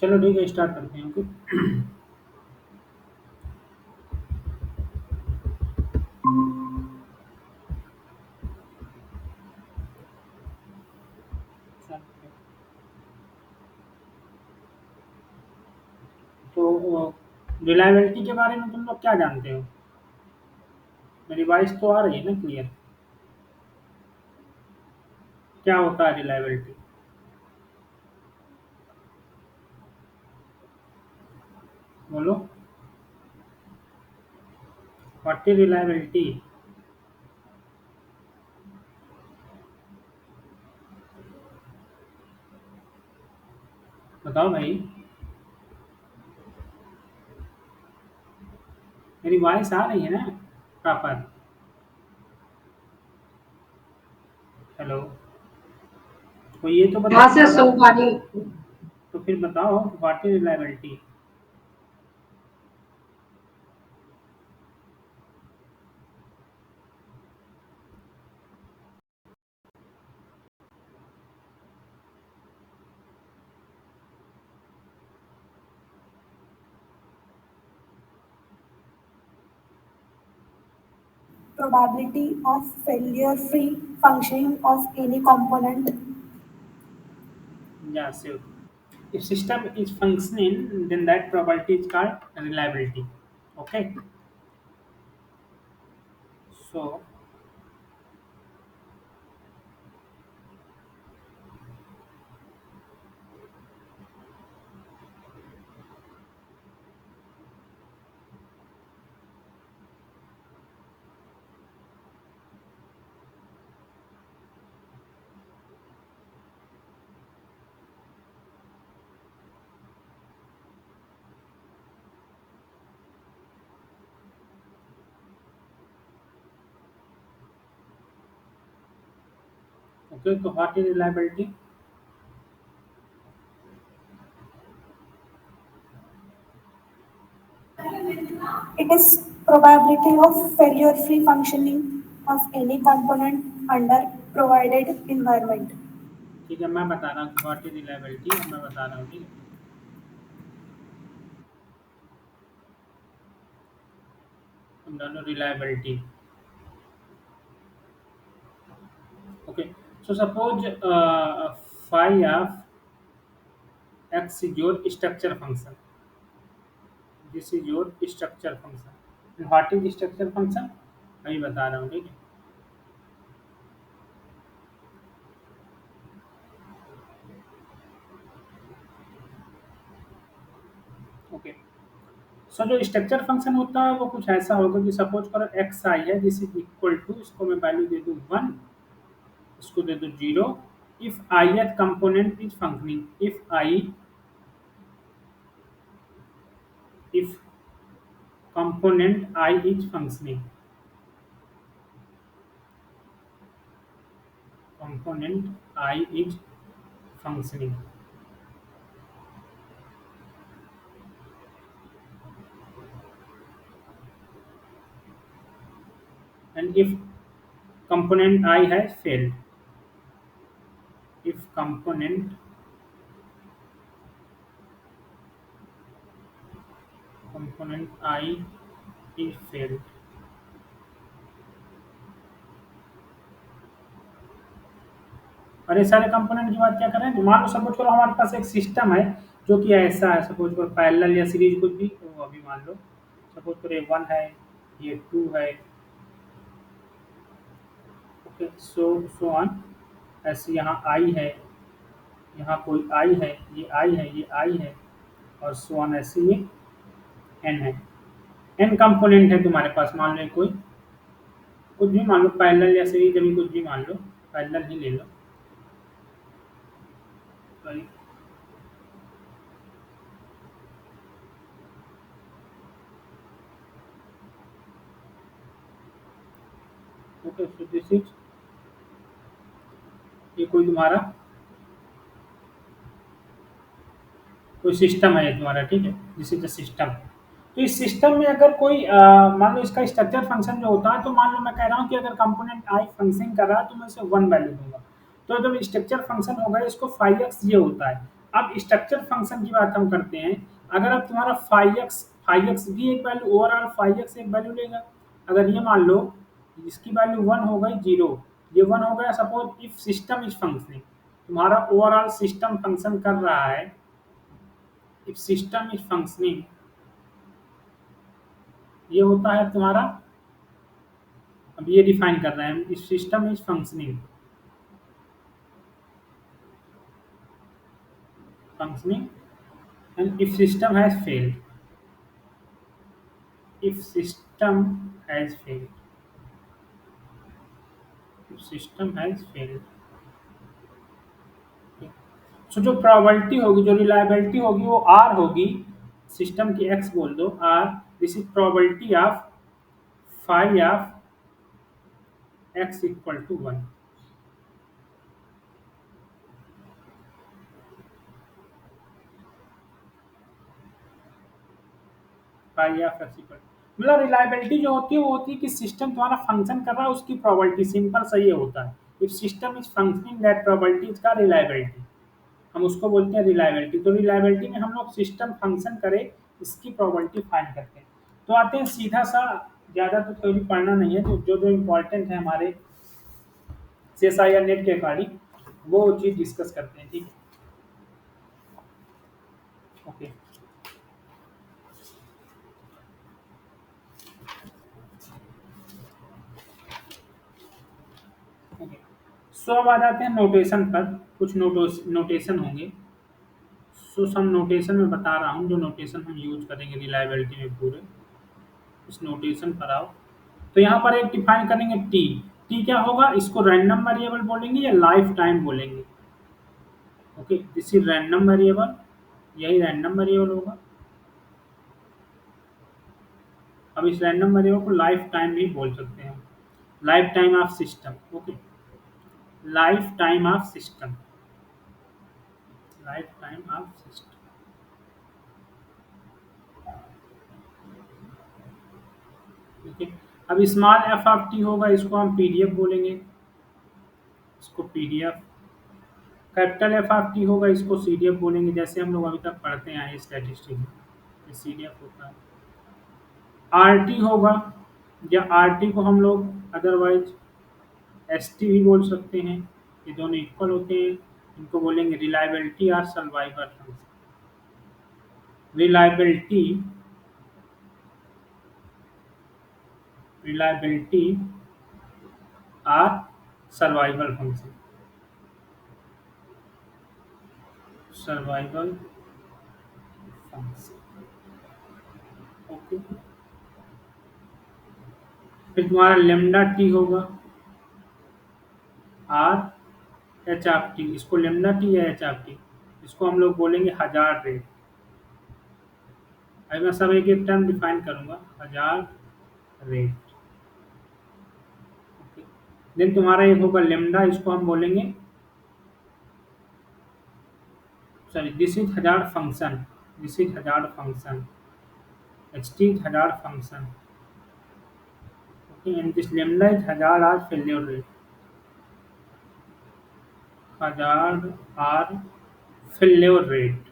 चलो ठीक है, स्टार्ट करते हैं। ओके। तो रिलायबिलिटी के बारे में तुम लोग क्या जानते हो? मेरी वॉइस तो आ रही है ना क्लियर? क्या होता है रिलायबिलिटी? बोलो। What is reliability? बताओ भाई। मेरी वॉइस आ रही है ना प्रॉपर? हेलो। तो ये तो हाँ बताओ सर, ना। सोमानी। तो फिर बताओ what is reliability? Probability of failure-free functioning of any component. Yeah, sure. If system is functioning, then that probability is called reliability. Okay. So okay, so what is reliability? It is probability of failure-free functioning of any component under provided environment. ठीक है, मैं बता रहा हूँ what is reliability, अब मैं बता रहा हूँ। ठीक है, समझा लो reliability. Okay. So suppose phi of x is your structure function. This is your structure function. What is structure function? अभी बता रहा हूँ। ठीक है। ओके। सो जो स्ट्रक्चर फंक्शन होता है वो कुछ ऐसा होगा कि सपोज करो एक्स आई है, दिस इज इक्वल टू, इसको मैं वैल्यू दे दूँ 1, इसको दे दो 0। इफ आई एथ component is functioning, if component I is functioning, component I is functioning, and if component I has failed, if component I is failed, और ये सारे कंपोनेंट की बात क्या कर रहे हैं? मान लो सपोज करो हमारे पास एक सिस्टम है जो कि ऐसा है, सपोज करो पैरेलल या सीरीज कुछ भी, तो अभी मान लो सपोज करो ये 1 है, ये 2 है। Okay, so on. ऐसे यहाँ आई है, यहाँ कोई आई है, ये आई है, ये आई है, और सो ऑन ऐसे ये एन है। एन कंपोनेंट है तुम्हारे पास, मान लो कोई कुछ भी मान लो, पैरेलल या सीरीज अभी कुछ भी मान लो, पैरेलल ही ले लो। Sorry. Okay, so this is, ये कोई तुम्हारा कोई सिस्टम है ये तुम्हारा। ठीक है, दिस इज द सिस्टम। तो इस सिस्टम में अगर कोई मान लो इसका स्ट्रक्चर फंक्शन जो होता है, तो मान लो मैं कह रहा हूँ कि अगर कंपोनेंट आई फंक्शन कर रहा है तो मैं इसे 1 वैल्यू दूंगा। तो जब स्ट्रक्चर फंक्शन होगा इसको 5x ये होता है। अब स्ट्रक्चर फंक्शन की बात हम करते हैं। अगर अब तुम्हारा फाइव एक्स भी एक वैल्यू, ओवरऑल फाइव एक्स एक वैल्यू लेगा। अगर ये मान लो इसकी वैल्यू वन हो गई, जीरो, ये वन हो गया। Suppose if system is functioning, तुम्हारा ओवरऑल सिस्टम फंक्शन कर रहा है। इफ सिस्टम इज फंक्शनिंग, ये होता है तुम्हारा, अब ये डिफाइन कर रहे हैं, if system is functioning, functioning and if system has failed, if system has failed, if system has failed। सो जो प्रोबेबिलिटी होगी, जो रिलायबिलिटी होगी वो आर होगी। सिस्टम की एक्स बोल दो R. This is probability of phi of x equal to one. Phi of x equal, मतलब रिलायबिलिटी जो होती है वो होती है कि सिस्टम तुम्हारा फंक्शन कर रहा है, उसकी प्रोबेबिलिटी। सिंपल सा ये होता है, if system is functioning that probability is का रिलायबिलिटी, हम उसको बोलते हैं रिलायबिलिटी। तो रिलायबिलिटी में हम लोग सिस्टम फंक्शन करे इसकी प्रोबेबिलिटी फाइंड करते हैं। तो आते हैं सीधा सा, ज़्यादा तो थ्योरी पढ़ना नहीं है, तो जो जो इम्पोर्टेंट है हमारे सीएसआई या नेट के अकॉर्डिंग वो चीज़ डिस्कस करते हैं। ठीक है, ओके। ओके, सो अब आ जाते हैं नोटेशन पर। कुछ नोटेशन होंगे। सो सम नोटेशन में बता रहा हूँ, जो नोटेशन हम यूज करेंगे रिलायबिलिटी में पूरे, इस नोटेशन पर आओ। तो यहाँ पर एक डिफाइन करेंगे टी। टी क्या होगा, इसको रैंडम वेरिएबल बोलेंगे या लाइफ टाइम बोलेंगे। Okay, this is random variable, यही रैंडम वेरिएबल होगा। अब इस रैंडम वेरिएबल को लाइफ टाइम भी बोल सकते हैं, life time of system. Okay, life time of system, lifetime of system. ठीक है, अब स्मॉल एफ ऑफ टी होगा, इसको हम पीडीएफ बोलेंगे, इसको PDF. Capital F of T होगा, इसको सीडीएफ बोलेंगे, जैसे हम लोग अभी तक पढ़ते आए हैं स्टैटिस्टिक्स में, ये सीडीएफ होता है। आरटी होगा, या आरटी को हम लोग अदरवाइज एसटी भी बोल सकते हैं, ये दोनों इक्वल होते हैं। इनको बोलेंगे रिलायबिलिटी और सर्वाइवल फंक्शन। रिलायबिलिटी, रिलायबिलिटी और survival function, survival function. Okay, फिर तुम्हारा लेमडा टी होगा, आर एच ऑफ टी, इसको लेमडा टी या एच ऑफ टी, इसको हम लोग बोलेंगे हजार रेट। अभी मैं सब एक एक टर्म डिफाइन करूंगा, हजार रेट। ओके, देन तुम्हारा एक होगा लेमडा, इसको हम बोलेंगे, sorry this is hazard function, this is hazard function, h t hazard function. Okay, and this lambda is hazard or failure rate, hazard or failure rate,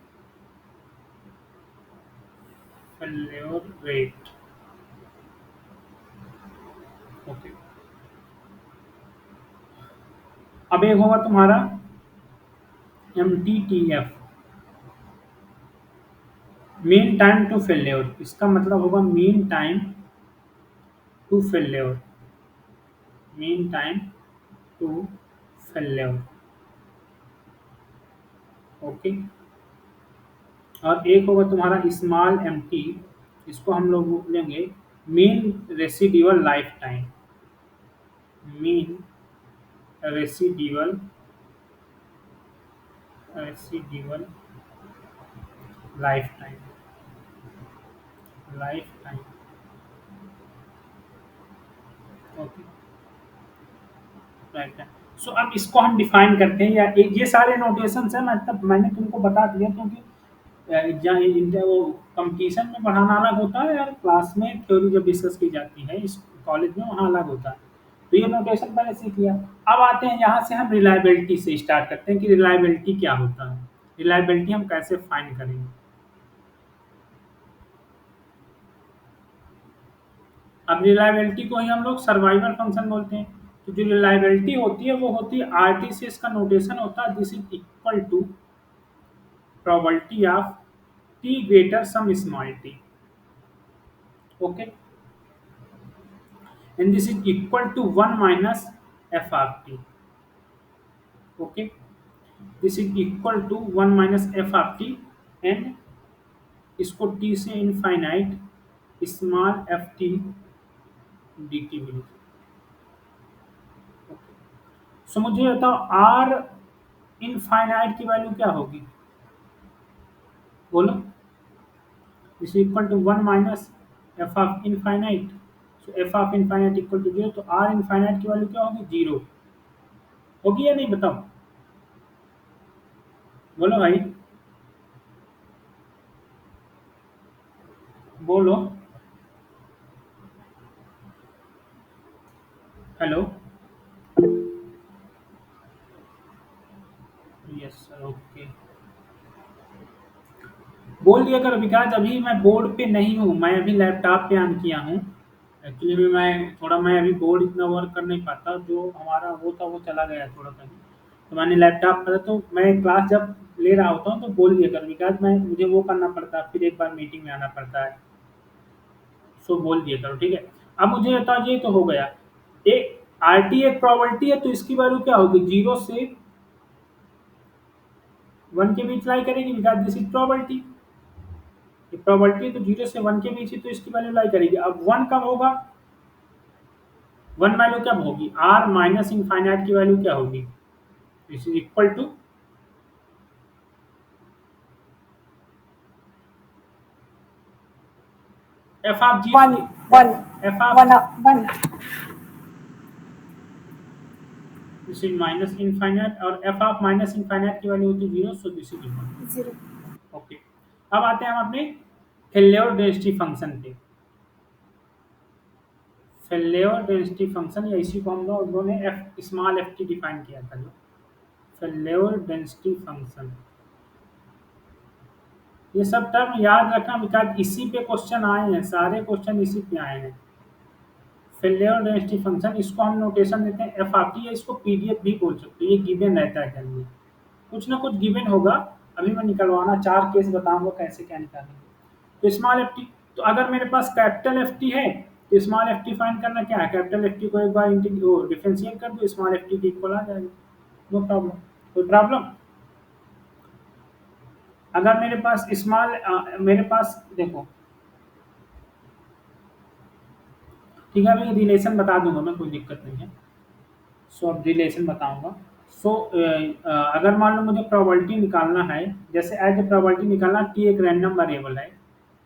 failure rate. Okay, अब एक होगा तुम्हारा M T T F, mean time to failure, इसका मतलब होगा mean time to failure, mean time to failure. Okay, और एक होगा तुम्हारा स्मॉल एम टी, इसको हम लोग बोलेंगे mean residual life time, mean residual, residual life time, life time. Okay, right है। सो अब इसको हम डिफाइन करते हैं, या ये सारे नोटेशंस हैं, मतलब मैंने तुमको बता दिया, क्योंकि वो कंपटीशन में पढ़ाना अलग होता है और क्लास में थ्योरी जब डिस्कस की जाती है इस कॉलेज में, वहाँ अलग होता है। तो ये नोटेशन पहले सीख लिया। अब आते हैं यहाँ से हम रिलायबिलिटी से स्टार्ट करते हैं कि रिलायबिलिटी क्या होता है। रिलायबिलिटी हम कैसे फाइंड करेंगे? अब रिलायबिलिटी को ही हम लोग सर्वाइवल फंक्शन बोलते हैं। तो जो रिलायबिलिटी होती है वो होती है आरटी से, इसका नोटेशन होता है this is equal to probability of t greater some small t. Okay, and this is equal to 1 minus F of t. Okay, this is equal to 1 minus F of t, and इसको t से infinite small F T D t भी लिख। सो मुझे बताओ are infinite की value क्या होगी? बोलो। Is equal to 1 minus F of infinite. So f of infinite equal to 0, तो आर इनफाइनाइट की वैल्यू क्या होगी? 0 होगी या नहीं? बताओ, बोलो भाई, बोलो। Hello, yes sir, okay. बोल दिया करो विकास, अभी मैं बोर्ड पे नहीं हूँ, मैं अभी लैपटॉप पे ऑन किया हूँ। एक्चुअली में मैं अभी बोर्ड इतना वर्क कर नहीं पाता, जो हमारा वो था वो चला गया थोड़ा कहीं। तो मैंने लैपटॉप पर, तो मैं क्लास जब ले रहा होता हूँ तो बोल दिया करो विकास, मैं मुझे वो करना पड़ता है, फिर एक बार मीटिंग में आना पड़ता है। सो बोल दिया करो, ठीक है। अब मुझे बताओ, ये तो हो गया। एक आर टी एक प्रॉपर्टी है, तो इसकी वैल्यू क्या होगी? 0 से 1 के बीच लाई करेगी विकास, दिस इज प्रॉपर्टी। ये प्रॉपर्टी तो 0 से 1 के बीच ही तो इसकी वैल्यू लाई करेगी। अब 1 कब होगा? 1 वैल्यू कब होगी? आर माइनस इनफाइनाइट की वैल्यू क्या होगी? This is equal to F of g. 1, 1, f of 1, 1, this is minus infinite, और एफ ऑफ माइनस इनफाइनाइट की वैल्यू होती है 0, so this is equal. 0. Okay, अब आते हैं हम अपने फेल्योर डेंसिटी फंक्शन पे। फेल्योर डेंसिटी फंक्शन, या इसी को हम लोगों ने f small F t define किया था। जो फेल्योर डेंसिटी फंक्शन, ये सब टर्म याद रखना बिकॉज इसी पे क्वेश्चन आए हैं, सारे क्वेश्चन इसी पे आए हैं। फेल्योर डेंसिटी फंक्शन, इसको हम नोटेशन देते हैं एफ आर टी, या इसको पीडीएफ भी बोल सकते हो। ये गिवन रहता है जनरली, कुछ ना कुछ गिवन होगा। अभी मैं निकलवाना 4 केस बताऊंगा कैसे क्या निकालेंगे। तो स्मॉल एफ टी, तो अगर मेरे पास कैपिटल एफ टी है तो स्मॉल एफ टी फाइंड करना क्या है? कैपिटल एफ टी को एक बार डिफरेंशिएट कर दो, स्मॉल एफ टी के इक्वल आ जाएगा। नो प्रॉब्लम, कोई प्रॉब्लम? अगर मेरे पास मेरे पास देखो, ठीक है, मैं रिलेशन बता दूंगा, मैं कोई दिक्कत नहीं है। सो अब रिलेशन बताऊंगा। सो अगर मान लो मुझे प्रोबेबिलिटी निकालना है, जैसे एज ए प्रोबेबिलिटी निकालना, टी एक रैंडम वेरिएबल है,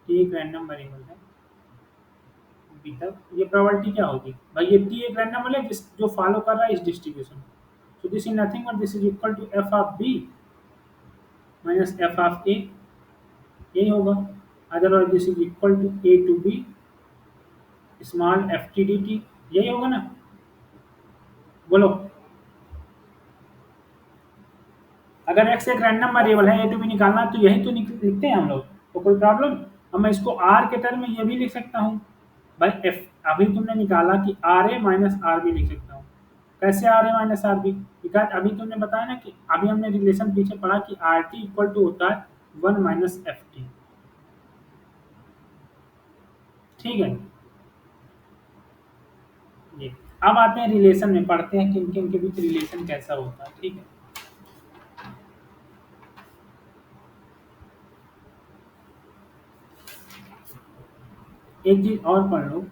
टी एक रैंडम वेरिएबल है। अभी तक ये प्रोबेबिलिटी क्या होगी भाई? ये टी एक रैंडम वेरिएबल है जो फॉलो कर रहा है इस distribution. So this is nothing but this is equal to F of B minus F of A, यही होगा। Otherwise this is equal to A to B small F T D T, यही होगा ना? बोलो। अगर एक्स एक random variable है, ए to B निकालना है, तो यही तो लिखते हैं हम लोग, तो कोई प्रॉब्लम? अब मैं इसको आर के टर्म में ये भी लिख सकता हूँ भाई। एफ अभी तुमने निकाला कि R A minus R B लिख सकता हूँ। कैसे R A minus R B? Because अभी तुमने बताया ना कि अभी हमने रिलेशन पीछे पढ़ा कि आर टी इक्वल टू होता है 1 माइनस एफ टी। ठीक है, ये अब आते हैं रिलेशन में, पढ़ते हैं कि इनके इनके बीच रिलेशन कैसा होता है। ठीक है, एक चीज और पढ़ लो।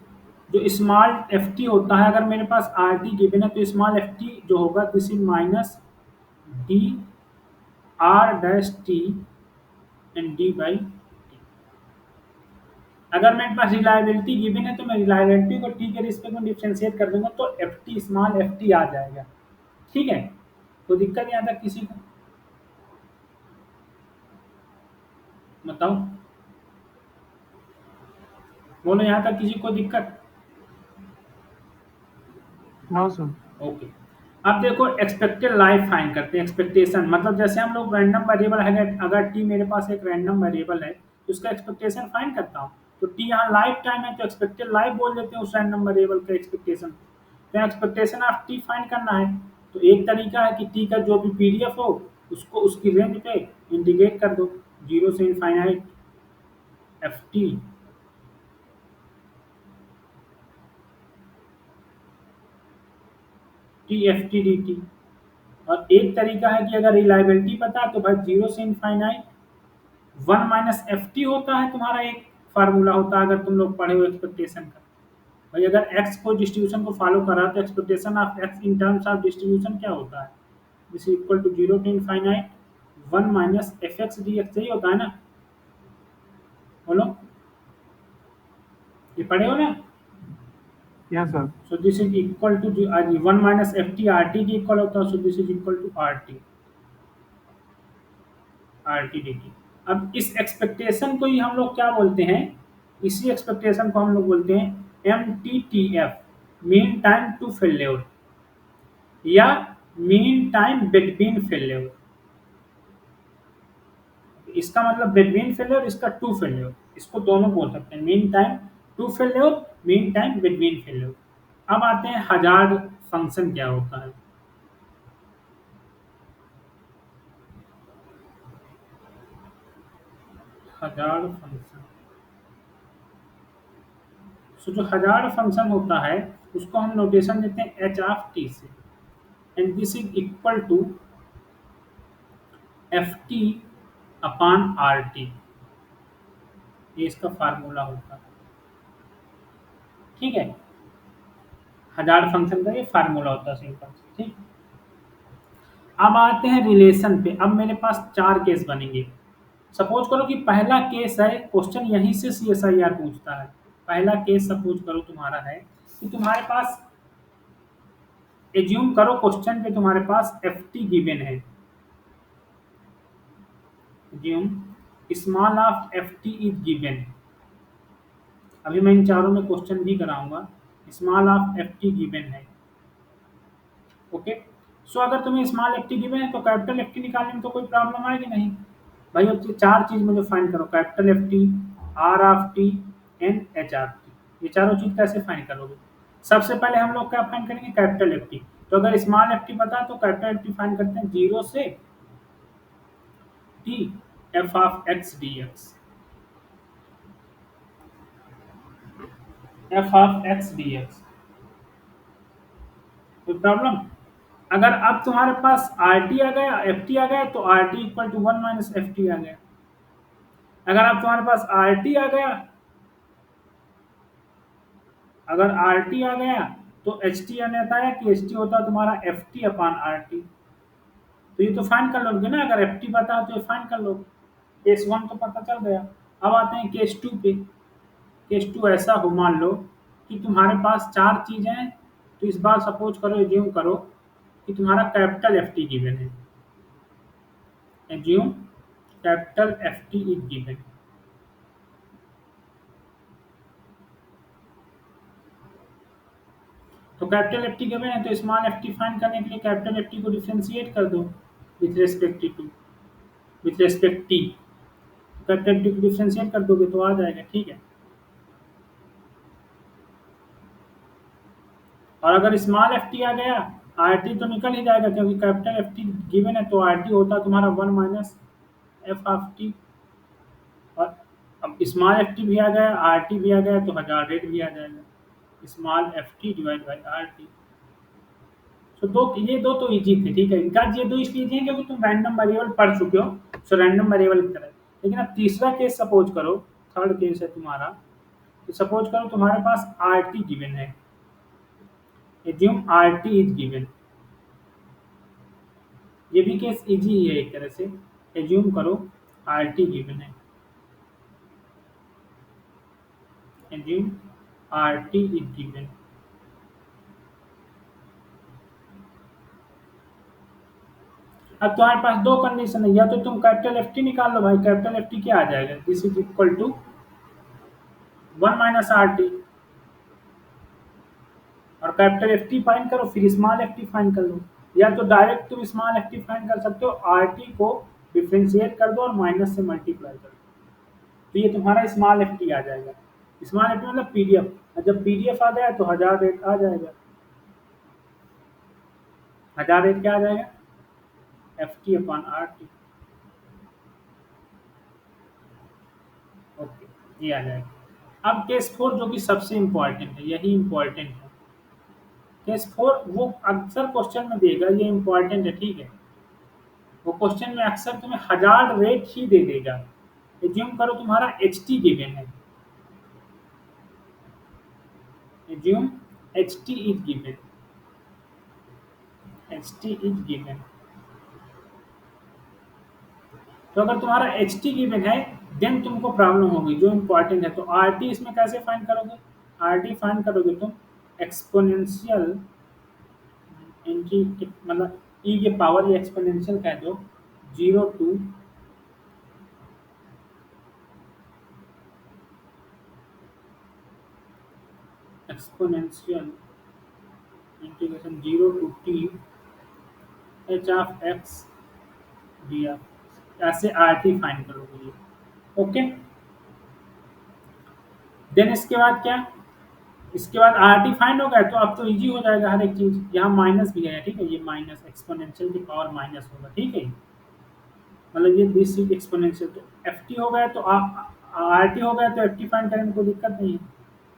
जो स्मॉल एफ टी होता है, अगर मेरे पास आर टी गिवन है, तो स्मॉल एफ टी जो होगा this is minus D R dash T and D by T. अगर मेरे पास रिलायबिलिटी गिवन है, तो मैं रिलायबिलिटी को टी के रिस्पेक्ट में डिफ्रेंशिएट कर दूंगा, तो F T small F T आ जाएगा। ठीक है, कोई दिक्कत नहीं आता किसी को? बताओ, बोलो, यहाँ तक किसी को दिक्कत? No sir. ओके, अब देखो एक्सपेक्टेड लाइफ फाइंड करते हैं। एक्सपेक्टेशन मतलब जैसे हम लोग रैंडम वेरिएबल है, अगर टी मेरे पास एक रैंडम वेरिएबल है तो उसका एक्सपेक्टेशन फाइंड करता हूँ। तो टी यहाँ लाइफ टाइम है तो एक्सपेक्टेड लाइफ बोल देते हैं उस रैंडम वेरिएबल का एक्सपेक्टेशन। तो एक्सपेक्टेशन ऑफ टी फाइंड करना है। तो एक तरीका है कि टी का जो भी पीडीएफ हो उसको उसकी रेंज पे इंटीग्रेट कर दो, 0 से infinite F T T F T D T. और एक तरीका है कि अगर रिलायबिलिटी पता है तो भाई 0 से इनफाइनाइट 1 - ft होता है तुम्हारा एक फार्मूला होता है, अगर तुम लोग पढ़े हो एक्सपेक्टेशन का। भाई अगर x को डिस्ट्रीब्यूशन को फॉलो कर रहा है तो expectation of x in terms of distribution क्या होता है, this equal to 0 to infinite 1 - fx dx, यही होता है ना। बोलो, ये पढ़े हो ना। Yes, sir. So this is equal to 1 - ft rt के इक्वल होता है। So this is equal to rt dt। अब इस एक्सपेक्टेशन को ही हम लोग क्या बोलते हैं, इसी एक्सपेक्टेशन को हम लोग बोलते हैं MTTF, mean time to failure, या मीन टाइम बिटवीन फेल्योर। इसका मतलब बिटवीन फेल्योर, इसका टू फेल्योर, इसको दोनों बोल सकते हैं, mean time to failure, mean time between failure. अब आते हैं हजार्ड फंक्शन क्या होता है। हजार्ड फंक्शन, सो जो हजार्ड फंक्शन होता है उसको हम नोटेशन देते हैं एच ऑफ टी से, and this is equal to f t upon R t. ये इसका फार्मूला होता है, ठीक है। हजार्ड फंक्शन का ये फार्मूला होता है सिंपल, ठीक। अब आते हैं रिलेशन पे। अब मेरे पास 4 केस बनेंगे। सपोज करो कि पहला केस है, क्वेश्चन यहीं से CSIR पूछता है। पहला केस सपोज करो तुम्हारा है कि तुम्हारे पास, एज्यूम करो क्वेश्चन पे तुम्हारे पास ft गिवन है। Assume small of ft is given. अभी मैं इन चारों में क्वेश्चन भी कराऊंगा। स्मॉल ऑफ ft गिवन है, ओके। सो अगर तुम्हें स्मॉल ft गिवन है तो कैपिटल ft निकालने में तो कोई प्रॉब्लम आएगी नहीं। भाई अब ये 4 चीज मुझे फाइंड करो, capital ft, r of t and h of t। ये चारों चीज कैसे फाइंड करोगे। सबसे पहले हम लोग क्या फाइंड करेंगे, कैपिटल ft। तो अगर स्मॉल ft पता है तो कैपिटल ft फाइंड करते हैं 0 से t f of x dx, f of x dx। कोई प्रॉब्लम। अगर अब तुम्हारे पास RT आ गया, FT आ गया, तो RT इक्वल टू 1 - FT आ गया। अगर अब तुम्हारे पास RT आ गया, अगर RT आ गया तो HT आने आता है कि HT होता है तुम्हारा FT अपॉन RT। तो ये तो फाइंड कर लोगे ना, अगर FT पता है तो ये फाइंड कर लो। केस 1 तो पता चल गया। अब आते हैं केस 2 पे। केस 2 ऐसा हो, मान लो कि तुम्हारे पास 4 चीजें हैं। तो इस बार सपोज करो, एज्यूम करो कि तुम्हारा कैपिटल FT गिवन है। Assume capital FT is given. तो कैपिटल FT गिवन है तो स्मॉल FT फाइंड करने के लिए कैपिटल FT को डिफरेंशिएट कर दो with respect to, with respect t. Capital FT को डिफरेंशिएट कर दोगे तो आ जाएगा, ठीक है। और अगर स्मॉल FT आ गया, RT तो निकल ही जाएगा क्योंकि कैपिटल FT गिवन है, तो RT होता है तुम्हारा 1 - f ऑफ टी। और अब स्मॉल FT भी आ गया, RT भी आ गया, तो हजार रेट भी आ जाएगा, small FT divide by RT। तो ये दो तो इजी थे, ठीक है। इनका ये दो इसलिए इजी है क्योंकि तुम रैंडम वेरिएबल पढ़ चुके हो, सो रैंडम वेरिएबल की तरह। लेकिन अब तीसरा केस सपोज करो, थर्ड केस है तुम्हारा। तो सपोज करो तुम्हारे पास RT गिवन है। Assume RT is given. ये भी केस इजी ही है एक तरह से। एज्यूम करो RT गिवन है। Assume RT is given. अब तुम्हारे पास दो कंडीशन है, या तो तुम कैपिटल FT निकाल लो। भाई कैपिटल FT क्या आ जाएगा, this is equal to 1 - RT। और कैपिटल एफ टी फाइंड करो, फिर स्मॉल एफ टी फाइंड कर लो, या तो डायरेक्ट तुम स्मॉल एफ टी फाइंड कर सकते हो, आर टी को डिफ्रेंशिएट कर दो और माइनस से मल्टीप्लाई कर दो, तो ये तुम्हारा स्मॉल एफ टी आ जाएगा। स्मॉल एफ टी मतलब पीडीएफ, और जब पीडीएफ आ जाए तो 1000 रेट आ जाएगा। 1000 रेट क्या आ जाएगा? F t upon R T. Okay, ये आ जाएगा। अब केस 4 जो कि सबसे इम्पोर्टेंट है, यही इम्पोर्टेंट है। केस 4 वो अक्सर क्वेश्चन में देगा, ये इम्पोर्टेंट है, ठीक है। वो क्वेश्चन में अक्सर तुम्हें 1000 रेट ही दे देगा। एज्यूम करो तुम्हारा एच टी गिवन है, assume H T is given, H T is given. तो अगर तुम्हारा एच टी गिवन है देन तुमको प्रॉब्लम होगी जो इम्पोर्टेंट है। तो आर टी इसमें कैसे फाइंड करोगे? आर टी फाइंड करोगे तुम एक्सपोनेंशियल इनकी मतलब ई के पावर या एक्सपोनेंशियल कह दो 0 to exponential integration 0 to t h of x d f, ऐसे आर टी फाइंड करोगे ये। ओके, देन इसके बाद क्या? इसके बाद आर टी फाइंड हो गया तो अब तो इजी हो जाएगा हर एक चीज। यहाँ माइनस भी है, ठीक है, ये माइनस एक्सपोनेंशियल की पावर माइनस होगा, ठीक है, मतलब ये दिस इज एक्सपोनेंशियल। तो एफ टी हो गया तो आर टी हो गया तो एफ टी फाइंड करने में कोई दिक्कत नहीं है।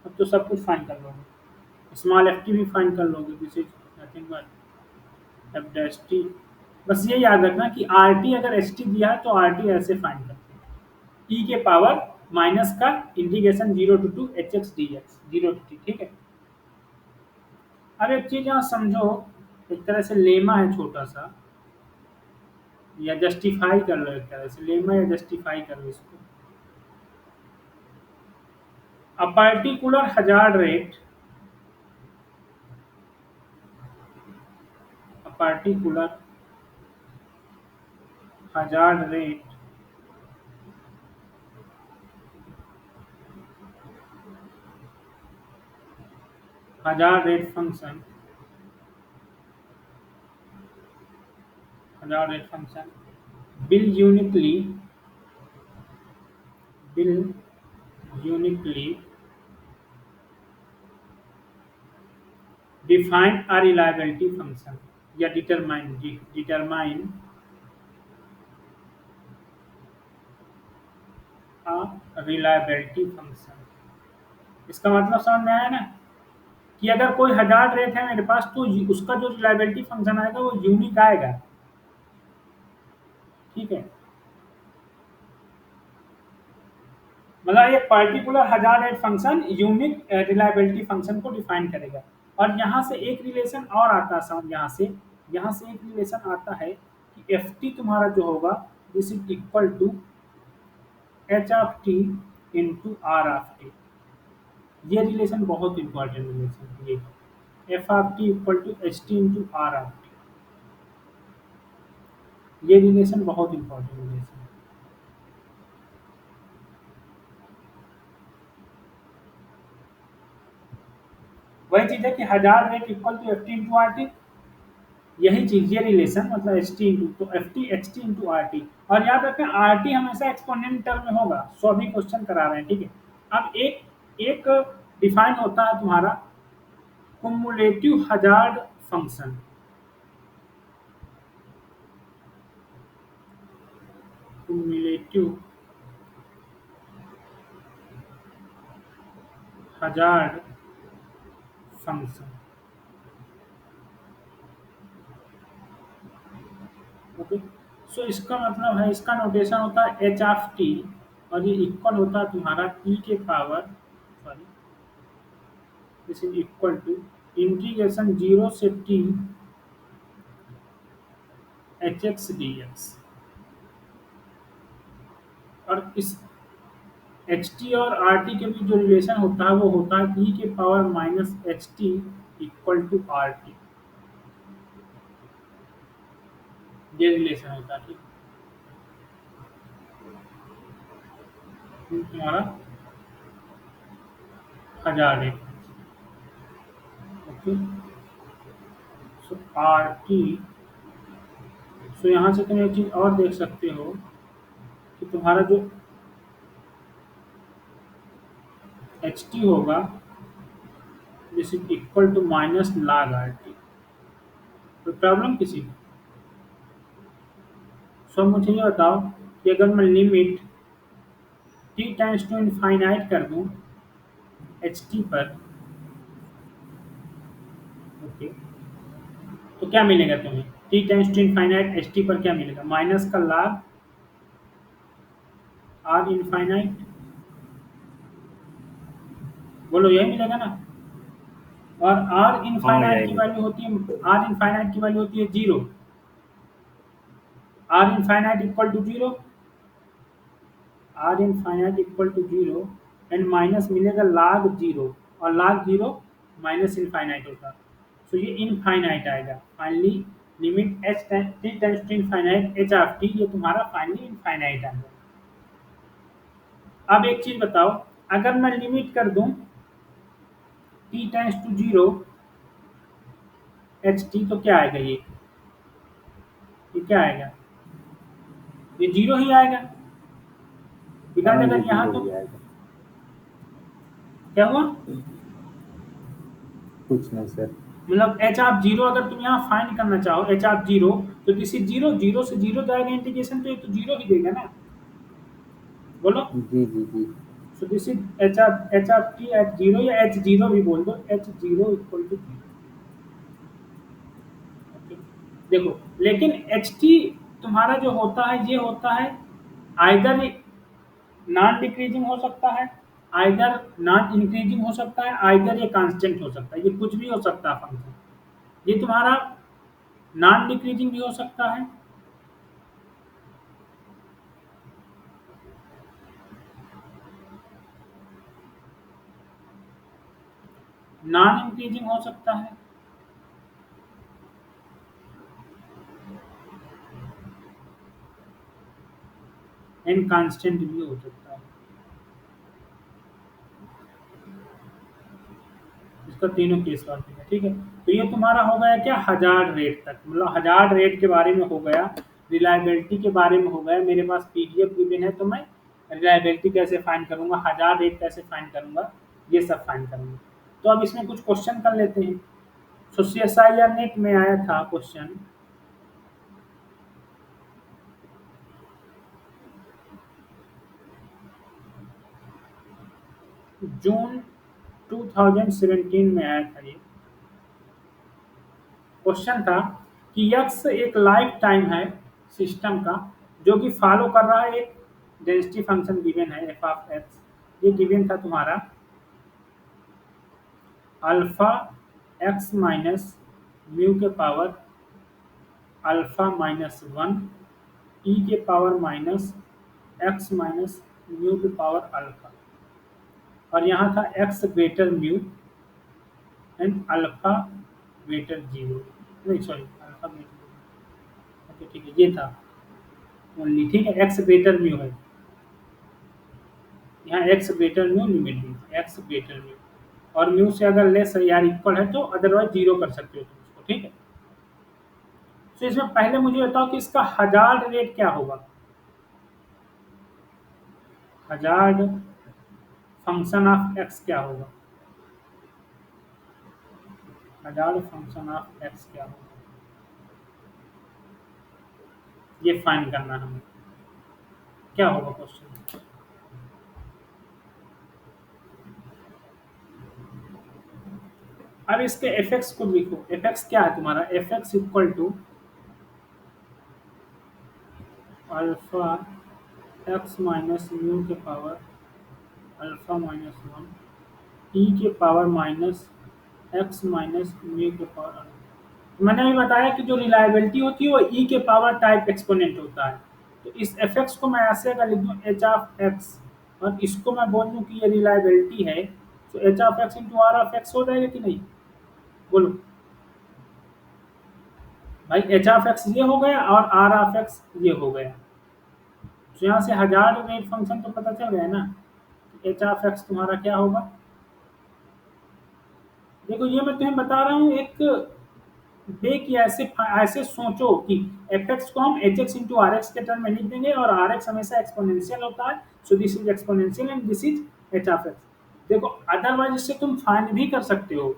अब तो सब कुछ फाइंड कर लोगे, स्मॉल एफ टी भी फाइंड कर लोगे, this is nothing but F dash T. बस ये याद रखना कि आर टी अगर एच टी दिया है तो आर टी ऐसे फाइंड करते हैं, ई के पावर माइनस का integration 0 to h x d x 0 to t, ठीक है। अब एक चीज यहाँ समझो, एक तरह से लेमा है छोटा सा, या जस्टिफाई कर लो, एक तरह से लेमा या जस्टिफाई कर लो इसको। A particular hazard rate, a particular hazard rate hazard rate function, hazard rate function will uniquely will uniquely define a reliability function या determine a reliability function। इसका मतलब समझ में आया ना, कि अगर कोई हजार रेट है मेरे पास तो उसका जो रिलायबिलिटी फंक्शन आएगा वो यूनिक आएगा, ठीक है। मतलब एक पर्टिकुलर हजार rate function unique reliability function को डिफाइन करेगा। और यहाँ से एक रिलेशन और आता है, समझ, यहाँ से एक रिलेशन आता है कि एफ टी तुम्हारा जो होगा this is equal to h of t into R of t. ये रिलेशन बहुत इंपॉर्टेंट रिलेशन है, ये f of t equal to h t into R of t, ये रिलेशन बहुत इंपॉर्टेंट रिलेशन है। वही चीज है कि hazard rate equal to f t into R t, यही चीज, ये रिलेशन मतलब एच टी इंटू, तो F t h t into R t. और याद रखें आर टी हमेशा एक्सपोनेंट टर्म में होगा, सो अभी क्वेश्चन करा रहे हैं, ठीक है। अब एक एक डिफाइन होता है तुम्हारा cumulative hazard function, cumulative hazard function. Okay, so इसका मतलब है, इसका नोटेशन होता है एच ऑफ टी, और ये इक्वल होता है तुम्हारा ई के power, sorry, this is equal to integration 0 से t h x d x. और इस एच टी और आर टी के बीच जो रिलेशन होता है वो होता है ई के power minus h t equal to R t, ये रिलेशन होता है, ठीक है, तुम्हारा हजार है। Okay, so R t, so यहाँ से तुम एक चीज और देख सकते हो कि तुम्हारा जो एच टी होगा this is equal to minus log R t. कोई प्रॉब्लम किसी को? सो मुझे ये बताओ कि अगर मैं limit t times to infinite कर दूं एच टी पर, ओके, तो क्या मिलेगा तुम्हें? T times to infinite h t पर क्या मिलेगा? माइनस का log आर इनफाइनाइट, बोलो यही मिलेगा ना? और आर हाँ इनफाइनाइट की यही। वैल्यू होती है, आर इनफाइनाइट की वैल्यू होती है zero. R infinite equal to zero, R infinite equal to zero, and minus मिलेगा log जीरो, और log जीरो माइनस इनफाइनाइट होता है, सो ये इनफाइनाइट आएगा। Finally limit h t tends to infinite h of t, ये तुम्हारा finally infinite आएगा। अब एक चीज बताओ, अगर मैं लिमिट कर दूं t tends to zero h t, तो क्या आएगा? ये क्या आएगा? ये जीरो ही आएगा, बिकॉज हाँ ये अगर यहाँ जीरो तो ही आएगा। क्या हुआ, कुछ नहीं सर। मतलब एच ऑफ जीरो अगर तुम यहाँ फाइंड करना चाहो एच ऑफ जीरो, तो दिस इज जीरो, जीरो से जीरो जाएगा इंटीग्रेशन, तो ये तो जीरो ही देगा ना, बोलो। जी जी जी। So this is H of T at zero, या एच जीरो भी बोल दो, H zero equal to zero. देखो, लेकिन एच टी तुम्हारा जो होता है ये होता है आइदर नॉन डिक्रीजिंग हो सकता है, आइदर नॉन इंक्रीजिंग हो सकता है, आइदर ये कांस्टेंट हो सकता है, ये कुछ भी हो सकता है फंक्शन। ये तुम्हारा नॉन डिक्रीजिंग भी हो सकता है, नॉन इंक्रीजिंग हो सकता है, एंड कांस्टेंट भी हो सकता है। इसका तीनों केस वर्क है, ठीक है। तो ये तुम्हारा हो गया क्या, हजार रेट तक, मतलब हजार रेट के बारे में हो गया, रिलायबिलिटी के बारे में हो गया। मेरे पास पीडीएफ गिवन है, तो मैं रिलायबिलिटी कैसे फाइंड करूंगा, हजार रेट कैसे फाइंड करूंगा, ये सब फाइंड करूंगा। तो अब इसमें कुछ क्वेश्चन कर लेते हैं। सो सीएसआईआर नेट में आया था क्वेश्चन, जून 2017 में आया था। ये क्वेश्चन था कि यक्स एक लाइफ टाइम है सिस्टम का, जो कि फॉलो कर रहा है एक डेंसिटी फंक्शन गिवन है एफ ऑफ एक्स। ये गिवन था तुम्हारा अल्फा एक्स माइनस म्यू के power alpha minus one, e के power minus x minus mu के पावर अल्फा, और यहाँ था x greater mu and alpha greater zero, नहीं सॉरी अल्फा ग्रेटर, ओके ठीक है, ये था ओनली, ठीक है। एक्स ग्रेटर म्यू है, यहाँ एक्स ग्रेटर म्यू लिमिट दी थी, एक्स ग्रेटर म्यू, और म्यू से अगर लेस यार इक्वल है तो अदरवाइज जीरो कर सकते हो तुम इसको, ठीक है। तो इसमें पहले मुझे बताओ कि इसका हजार्ड रेट क्या होगा, हजार्ड फंक्शन ऑफ एक्स क्या होगा, हजार्ड फंक्शन ऑफ एक्स क्या होगा, ये फाइंड करना हमें। क्या होगा क्वेश्चन, अब इसके एफ एक्स को लिखो। एफ एक्स क्या है तुम्हारा, f x equal to alpha x minus mu के power alpha minus one, e के power minus x minus mu के पावर अल्फा। मैंने अभी बताया कि जो रिलायबिलिटी होती है वो ई के पावर टाइप एक्सपोनेंट होता है। तो इस एफ एक्स को मैं ऐसे अगर लिख दूँ एच ऑफ एक्स, और इसको मैं बोल दूँ कि ये रिलायबिलिटी है, तो H of x into R of x हो जाएगा कि नहीं, बोलो भाई। एच ऑफ एक्स ये हो गया और आर ऑफ एक्स ये हो गया, तो यहाँ से हजार रेट फंक्शन तो पता चल गया ना। एच ऑफ एक्स तुम्हारा क्या होगा, देखो ये मैं तुम्हें बता रहा हूँ एक वे कि ऐसे ऐसे सोचो कि एफ एक्स को हम h x into R x के टर्म में लिख देंगे और आर एक्स हमेशा एक्सपोनेंशियल होता है, so this is exponential and this is H of x. देखो अदरवाइज इससे तुम फाइंड भी कर सकते हो।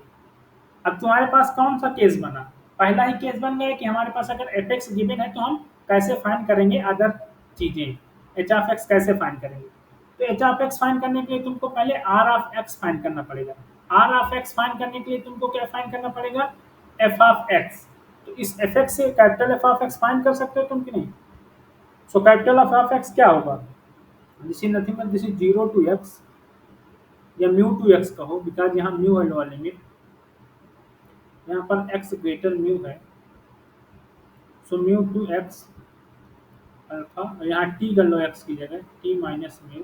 अब तुम्हारे पास कौन सा केस बना, पहला ही केस बन गया कि हमारे पास अगर एफ एक्स गिवन है तो हम कैसे फाइंड करेंगे अदर चीजें, एच ऑफ एक्स कैसे फाइंड करेंगे। तो एच ऑफ एक्स फाइंड करने के लिए तुमको पहले आर ऑफ एक्स फाइंड करना पड़ेगा। आर ऑफ एक्स फाइंड करने के लिए तुमको क्या फाइंड करना पड़ेगा, एफ ऑफ एक्स। तो इस एफ एक्स से capital F of x find कर सकते हो तुम कि नहीं। सो कैपिटल ऑफ एक्स क्या होगा, this is nothing but this is 0 to x या म्यू टू एक्स कहो, बिकॉज यहाँ म्यू है लोअर लिमिट, यहाँ पर एक्स ग्रेटर म्यू है, so mu to X alpha, और यहाँ टी कर लो एक्स की जगह, टी माइनस म्यू,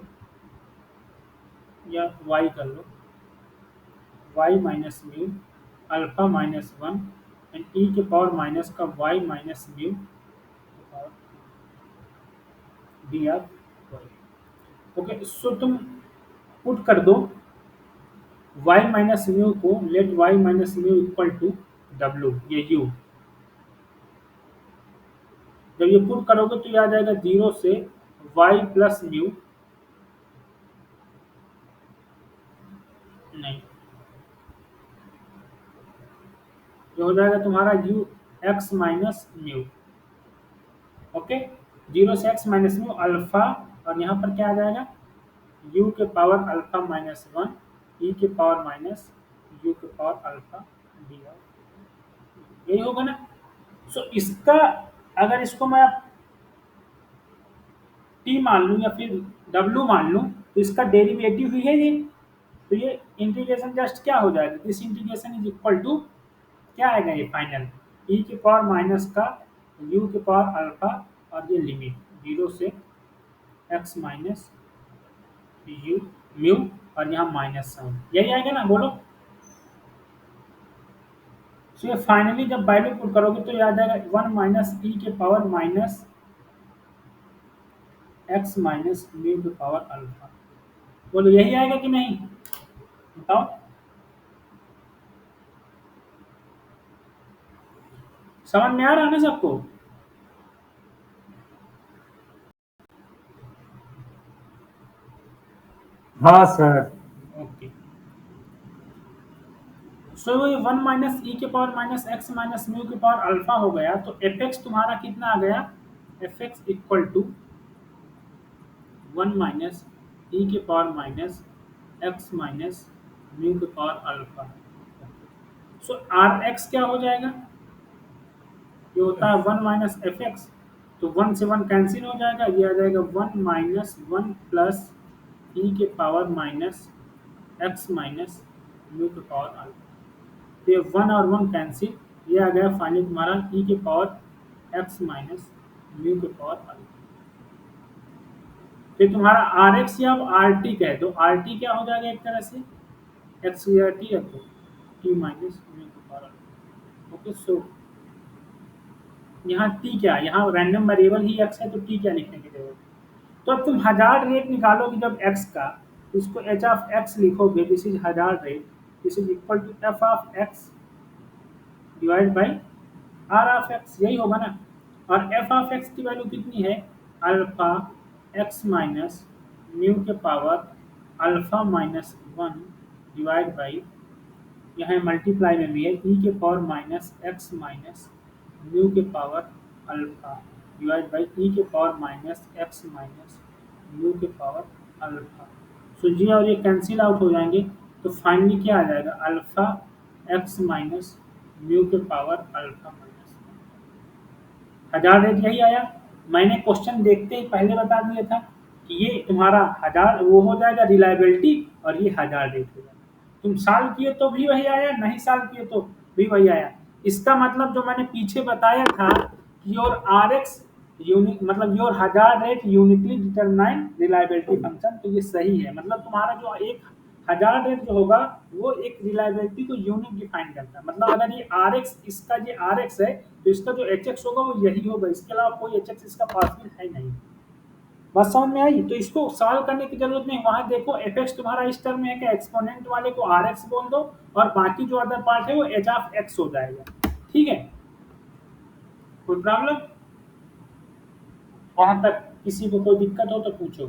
या वाई कर लो, Y minus mu alpha minus one and E के पावर माइनस का Y minus mu D R Y. Okay सो तुम पुट कर दो वाई माइनस म्यू को, let y minus mu equal to डब्ल्यू, ये यू। जब ये पुट करोगे तो ये आ जाएगा 0 से वाई प्लस म्यू, नहीं ये हो जाएगा तुम्हारा you x minus mu. Okay 0 से एक्स माइनस म्यू अल्फा, और यहाँ पर क्या आ जाएगा यू के power alpha minus one e के पावर माइनस यू के पावर अल्फा डी आर, यही होगा ना। सो इसका अगर इसको मैं टी मान लूँ या फिर डब्ल्यू मान लूँ तो इसका डेरिवेटिव ही है ये, तो ये इंटीग्रेशन जस्ट क्या हो जाएगा, this integration is equal to क्या आएगा ये फाइनल ई के पावर माइनस का यू के पावर अल्फा, और ये लिमिट 0 से एक्स माइनस यू म्यू, और यहाँ माइनस साइन, यही आएगा ना बोलो। सो ये फाइनली जब वैल्यू पुट करोगे तो ये आ जाएगा 1 माइनस ई के power minus x minus mu के पावर अल्फा। बोलो यही आएगा कि नहीं, बताओ। समझ में आ रहा है ना सबको। हाँ सर। ओके सो ये 1 माइनस ई के power minus x minus mu के पावर अल्फा हो गया, तो एफ एक्स तुम्हारा कितना आ गया, F x equal to 1 minus E के power minus x minus mu के power alpha. So R X क्या हो जाएगा, ये होता है 1 माइनस एफ एक्स, तो 1 से 1 कैंसिल हो जाएगा, ये आ जाएगा 1 माइनस 1 प्लस ई के power minus x minus mu के पावर अल्फा। तो ये 1 और 1 कैंसिल, ये आ गया फाइनली तुम्हारा ई के पावर एक्स माइनस म्यू के पावर अल्फा। फिर तुम्हारा आर एक्स या आर टी कह दो, आर टी क्या हो जाएगा एक तरह से एक्स या टी रखो, टी माइनस म्यू के पावर अल्फा। ओके सो यहाँ टी क्या है, यहाँ रैंडम वेरिएबल ही एक्स है, तो टी क्या लिखने की जरूरत है। तो अब तुम हजार रेट निकालोगे जब एक्स का, तो इसको एच ऑफ एक्स लिखोगे, this is hazard rate, this is equal to F of x divide by R of x, यही होगा ना। और एफ ऑफ एक्स की वैल्यू कितनी है, अल्फा एक्स माइनस म्यू के power alpha minus one divide by, यहाँ मल्टीप्लाई में भी है ई के power minus x minus mu के power alpha divide by e के power minus x minus mu के पावर अल्फा। सो जी और ये कैंसिल आउट हो जाएंगे, तो फाइनली क्या आ जाएगा, अल्फा एक्स माइनस म्यू के पावर अल्फा माइनस, हजार रेट यही आया। मैंने क्वेश्चन देखते ही पहले बता दिया था कि ये तुम्हारा हजार वो हो जाएगा रिलायबिलिटी, और ये हजार रेट हो जाएगा। तुम साल किए तो भी वही आया, नहीं साल किए तो भी वही आया। इसका मतलब जो मैंने पीछे बताया था कि योर आर एक्स यूनिक, मतलब योर हजार rate uniquely determine reliability function, तो ये सही है। मतलब तुम्हारा जो एक हजार रेट जो होगा वो एक रिलायबिलिटी को यूनिक डिफाइन करता है। मतलब अगर ये आर एक्स, इसका ये आर एक्स है, तो इसका जो एच एक्स होगा वो यही होगा, इसके अलावा कोई एच एक्स इसका पॉसिबल है नहीं। बात समझ में आई? तो इसको सॉल्व करने की जरूरत नहीं, वहां देखो एफ एक्स तुम्हारा इस टर्म में है कि एक्सपोनेंट वाले को आर एक्स बोल दो और बाकी जो अदर पार्ट है वो एच ऑफ एक्स हो जाएगा। ठीक है, कोई प्रॉब्लम? वहां तक किसी को कोई दिक्कत हो तो पूछो।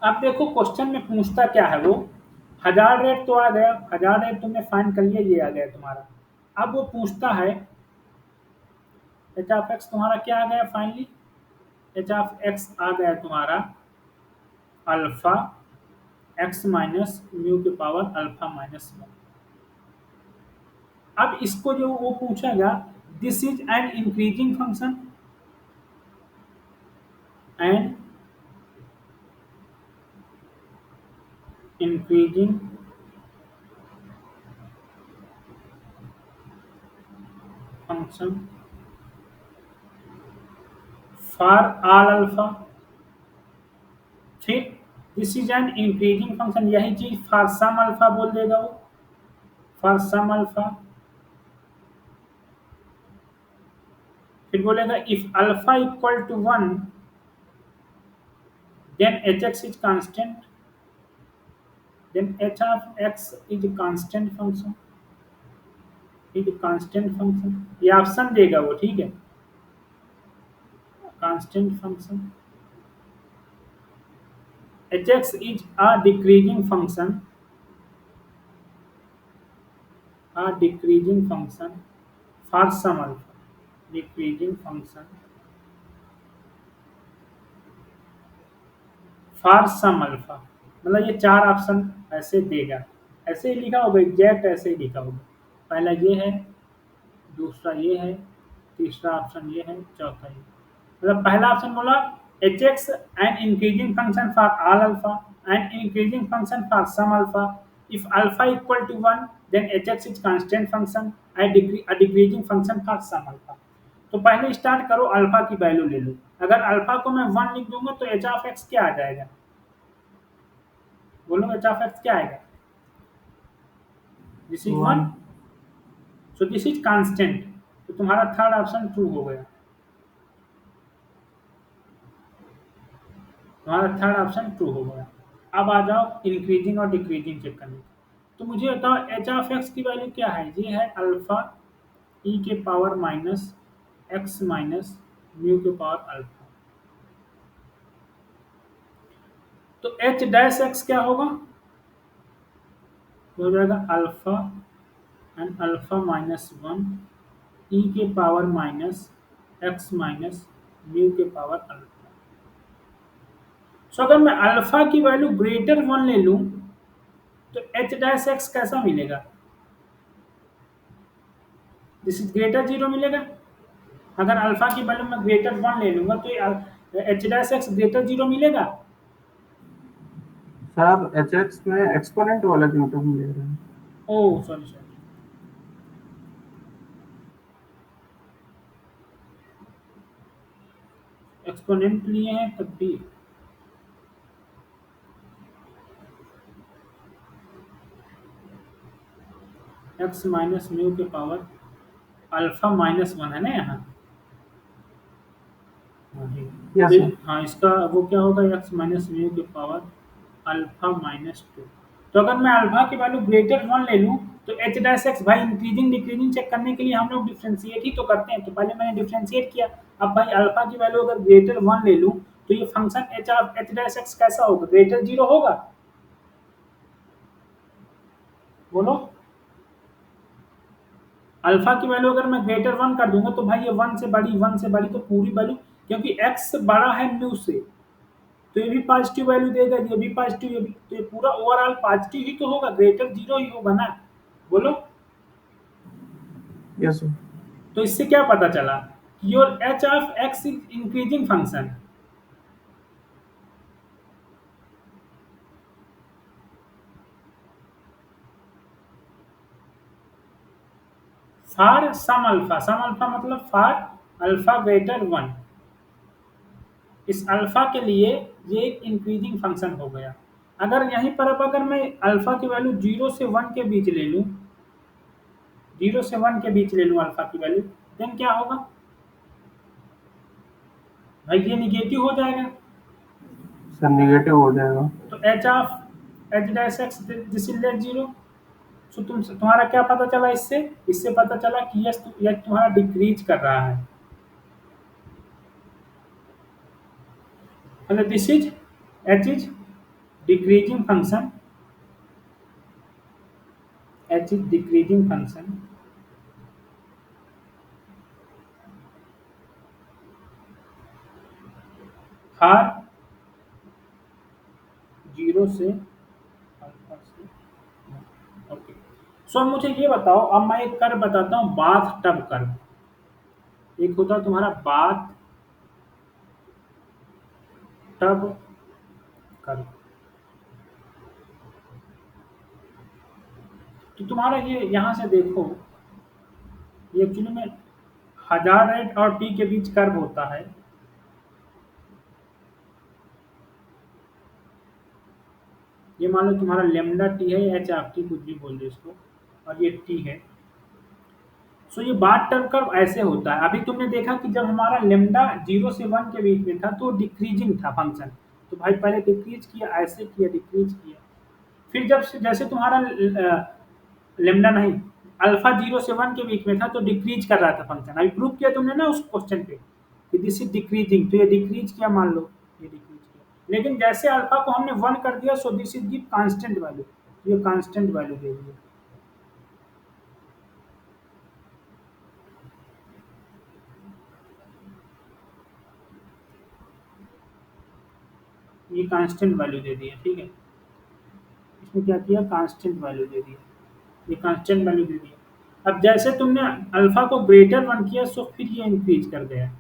अब देखो क्वेश्चन में पूछता क्या है वो, 1000 रेट तो आ गया, 1000 रेट तुमने फाइंड कर लिया, ये आ गया तुम्हारा। अब वो पूछता है एच ऑफ एक्स तुम्हारा क्या आ गया फाइनली, एच ऑफ एक्स आ गया तुम्हारा अल्फा एक्स माइनस म्यू के पावर अल्फा माइनस 1। अब इसको जो वो पूछेगा, this is an increasing function and increasing function for all alpha. फिर this is an increasing function, यही चीज फॉर सम अल्फा बोल देगा वो, फॉर सम अल्फा। फिर बोलेगा if alpha equal to 1 then hx is constant, then h of x is a constant function, is a constant function, ये option देगा वो, ठीक है, constant function। hx is a decreasing function, a decreasing function for some alpha, decreasing function for some alpha. मतलब ये चार option ऐसे देगा, ऐसे ही लिखा होगा, एग्जैक्ट ऐसे ही लिखा होगा। पहला ये है, दूसरा ये है, तीसरा ऑप्शन ये है, चौथा ये। मतलब पहला ऑप्शन बोला h x an increasing function for all alpha and increasing function for some alpha, if alpha equal to 1 then h x is constant function and decreasing function for some alpha. तो पहले start करो, alpha की value ले लो। अगर alpha को मैं 1 लिख दूंगा तो एच ऑफ एक्स क्या आ जाएगा, बोलो एच ऑफ एक्स क्या आएगा, this is 1, so this is constant. तो तुम्हारा थर्ड ऑप्शन ट्रू हो गया, तुम्हारा थर्ड ऑप्शन ट्रू हो गया। अब आ जाओ इंक्रीजिंग और डिक्रीजिंग चेक करने। तो मुझे बताओ एच ऑफ एक्स की वैल्यू क्या है, ये है अल्फा ई के power minus x minus mu के पावर अल्फा। तो एच डैश एक्स क्या होगा, तो हो जाएगा अल्फा एंड अल्फा माइनस 1 ई के power minus x minus mu के पावर अल्फा। सो अगर मैं अल्फा की वैल्यू ग्रेटर 1 ले लूं तो एच डैश एक्स कैसा मिलेगा, दिस इज ग्रेटर 0 मिलेगा। अगर अल्फा की वैल्यू मैं ग्रेटर 1 ले लूंगा तो एच डैश एक्स ग्रेटर 0 मिलेगा। सर आप एच एक्स में एक्सपोनेंट वाला क्यों टर्म ले रहे हैं? ओह सॉरी सॉरी, एक्सपोनेंट लिए हैं तब भी एक्स माइनस म्यू के पावर अल्फा माइनस 1 है ना यहाँ। Yes, तो sir. हाँ, इसका वो क्या होगा, एक्स माइनस म्यू के पावर अल्फा माइनस 2। तो अगर मैं अल्फा की वैल्यू ग्रेटर 1 ले लूँ तो एच डैश एक्स, भाई इंक्रीजिंग डिक्रीजिंग चेक करने के लिए हम लोग डिफ्रेंशिएट ही तो करते हैं। तो पहले मैंने डिफ्रेंशिएट किया, अब भाई अल्फा की वैल्यू अगर ग्रेटर 1 ले लूँ तो ये फंक्शन एच डैश एक्स कैसा होगा, ग्रेटर 0 होगा, बोलो। अल्फा की वैल्यू अगर मैं ग्रेटर 1 कर दूंगा तो भाई ये 1 से बड़ी, 1 से बड़ी, तो पूरी वैल्यू, क्योंकि एक्स बड़ा है म्यू से तो ये भी पॉजिटिव वैल्यू देगा, ये भी पॉजिटिव, ये भी, तो ये पूरा ओवरऑल पॉजिटिव ही तो होगा, ग्रेटर 0 ही होगा ना, बोलो। Yes, sir. तो इससे क्या पता चला, your h of x is increasing function. For some alpha मतलब फॉर अल्फा ग्रेटर 1, इस अल्फा के लिए ये एक इंक्रीजिंग फंक्शन हो गया। अगर यहीं पर अब अगर मैं अल्फा की वैल्यू 0 से 1 के बीच ले लूं, 0 से 1 के बीच ले लूं अल्फा की वैल्यू, देन क्या होगा भाई ये निगेटिव हो जाएगा, सर नेगेटिव हो जाएगा। तो H of H dash X this is less zero. So तुम्हारा क्या पता चला इससे? इससे पता चला कि यह तुम्हारा डिक्रीज कर रहा है, मतलब this is H is decreasing function, H is decreasing function for zero से अल्फा से। ओके, सो मुझे ये बताओ, अब मैं एक कर्व बताता हूँ, बाथ टब कर्व। एक होता है तुम्हारा बाथ टब कर्व। तो तुम्हारा ये यहाँ से देखो, ये एक्चुअली में 1000 और टी के बीच कर्व होता है। ये मान लो तुम्हारा लेमडा टी है, एच ऑफ टी कुछ भी बोल दो इसको, और ये टी है। सो ये बाथ टब कर्व ऐसे होता है। अभी तुमने देखा कि जब हमारा लेमडा 0 से 1 के बीच में था तो डिक्रीजिंग था फंक्शन, तो भाई पहले डिक्रीज किया, ऐसे किया, डिक्रीज किया। फिर जब जैसे तुम्हारा लेमडा नहीं, अल्फा 0 से 1 के बीच में था तो डिक्रीज कर रहा था फंक्शन। अभी प्रूव किया तुमने ना उस क्वेश्चन पे कि दिस इज डिक्रीजिंग, तो ये डिक्रीज किया, मान लो ये डिक्रीज किया। लेकिन जैसे अल्फा को हमने 1 कर दिया, सो this is give constant value, ये कांस्टेंट वैल्यू दे दिया। ये कांस्टेंट वैल्यू दे दिया, ठीक है। इसमें क्या किया, कांस्टेंट वैल्यू दे दिया, ये कांस्टेंट वैल्यू दे दिया। अब जैसे तुमने अल्फा को ग्रेटर 1 किया, सो फिर ये इंक्रीज कर गया।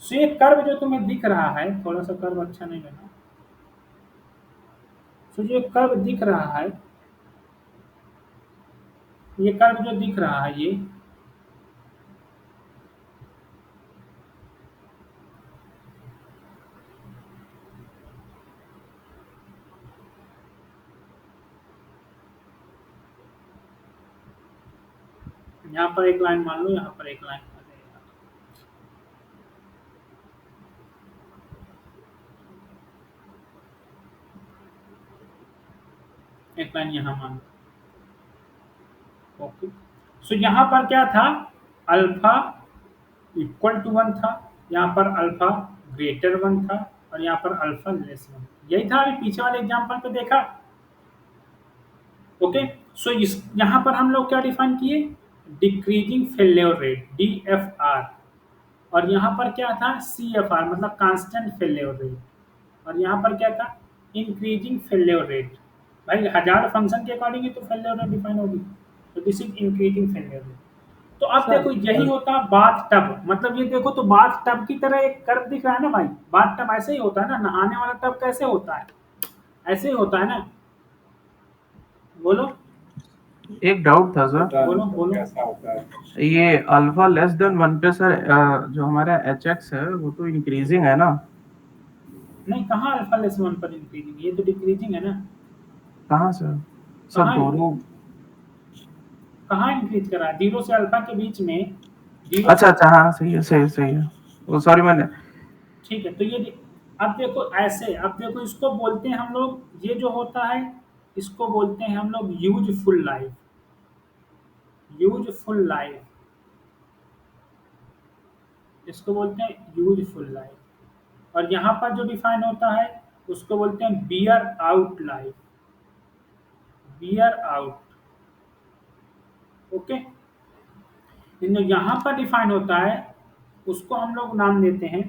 सो ये कर्व जो तुम्हें दिख रहा है, थोड़ा सा कर्व अच्छा नहीं बना। सो जो कर्व दिख रहा है, ये कर्व जो दिख रहा है, ये यहाँ पर एक लाइन मान लो, यहाँ पर एक लाइन मान लो, एक लाइन यहाँ मान लो। ओके, सो यहाँ पर क्या था, अल्फा इक्वल टू 1 था, यहाँ पर अल्फा ग्रेटर 1 था, और यहाँ पर अल्फा लेस 1। यही था अभी पीछे वाले एग्जाम्पल पे देखा। ओके, सो इस यहाँ पर हम लोग क्या डिफाइन किए, decreasing failure rate, D F R, और यहाँ पर क्या था, सी एफ आर, मतलब कांस्टेंट फेल्योर रेट, और यहाँ पर क्या था, इंक्रीजिंग फेल्योर रेट। भाई 1000 फंक्शन के अकॉर्डिंग ही तो फेल्योर रेट डिफाइन होगी, तो this is increasing failure rate. तो अब सर देखो यही होता है बाथ टब, मतलब ये देखो तो बाथ टब की तरह एक कर्व दिख रहा है ना भाई। बाथ टब ऐसे ही होता है ना, नहाने वाला टब कैसे होता है, ऐसे ही होता है ना। बोलो एक डाउट था सर, बोलो बोलो। ये अल्फा लेस देन 1 पे सर जो हमारा एच एक्स है वो तो इंक्रीजिंग है ना? नहीं, कहाँ अल्फा लेस 1 पर इंक्रीजिंग, ये तो डिक्रीजिंग है ना। कहाँ सर? सर कहाँ दोनों। कहाँ इंक्रीज कर रहा है, 0 से अल्फा के बीच में, 0 अच्छा अच्छा, हाँ सही है, सही सही है। वो सॉरी मैंने। ठीक है। तो ये अब देखो ऐसे, अब देखो इसको बोलते हैं हम लोग, ये जो होता है इसको बोलते हैं हम लोग यूजफुल लाइफ, यूजफुल लाइफ, इसको बोलते हैं यूजफुल लाइफ। और यहाँ पर जो डिफाइन होता है उसको बोलते हैं bear out life, bear out. Okay, in यहाँ पर डिफाइन होता है उसको हम लोग नाम देते हैं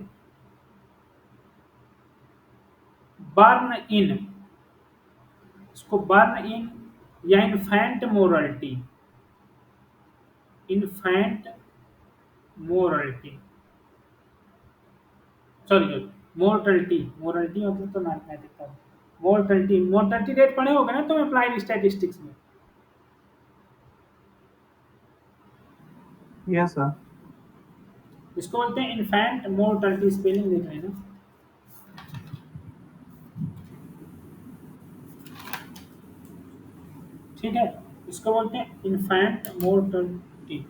बर्न इन, इसको बर्न इन या infant morality, infant morality, sorry mortality, morality मतलब तो मैथमेटिक्स का, मोर्टलिटी, मोर्टलिटी रेट पढ़े होगे ना तुम अप्लाइड स्टैटिस्टिक्स में। Yes sir. इसको बोलते हैं इन्फेंट मोर्टलिटी, स्पेलिंग देख लेना। ठीक है, इसको बोलते हैं इन्फेंट मोर्टलिटी।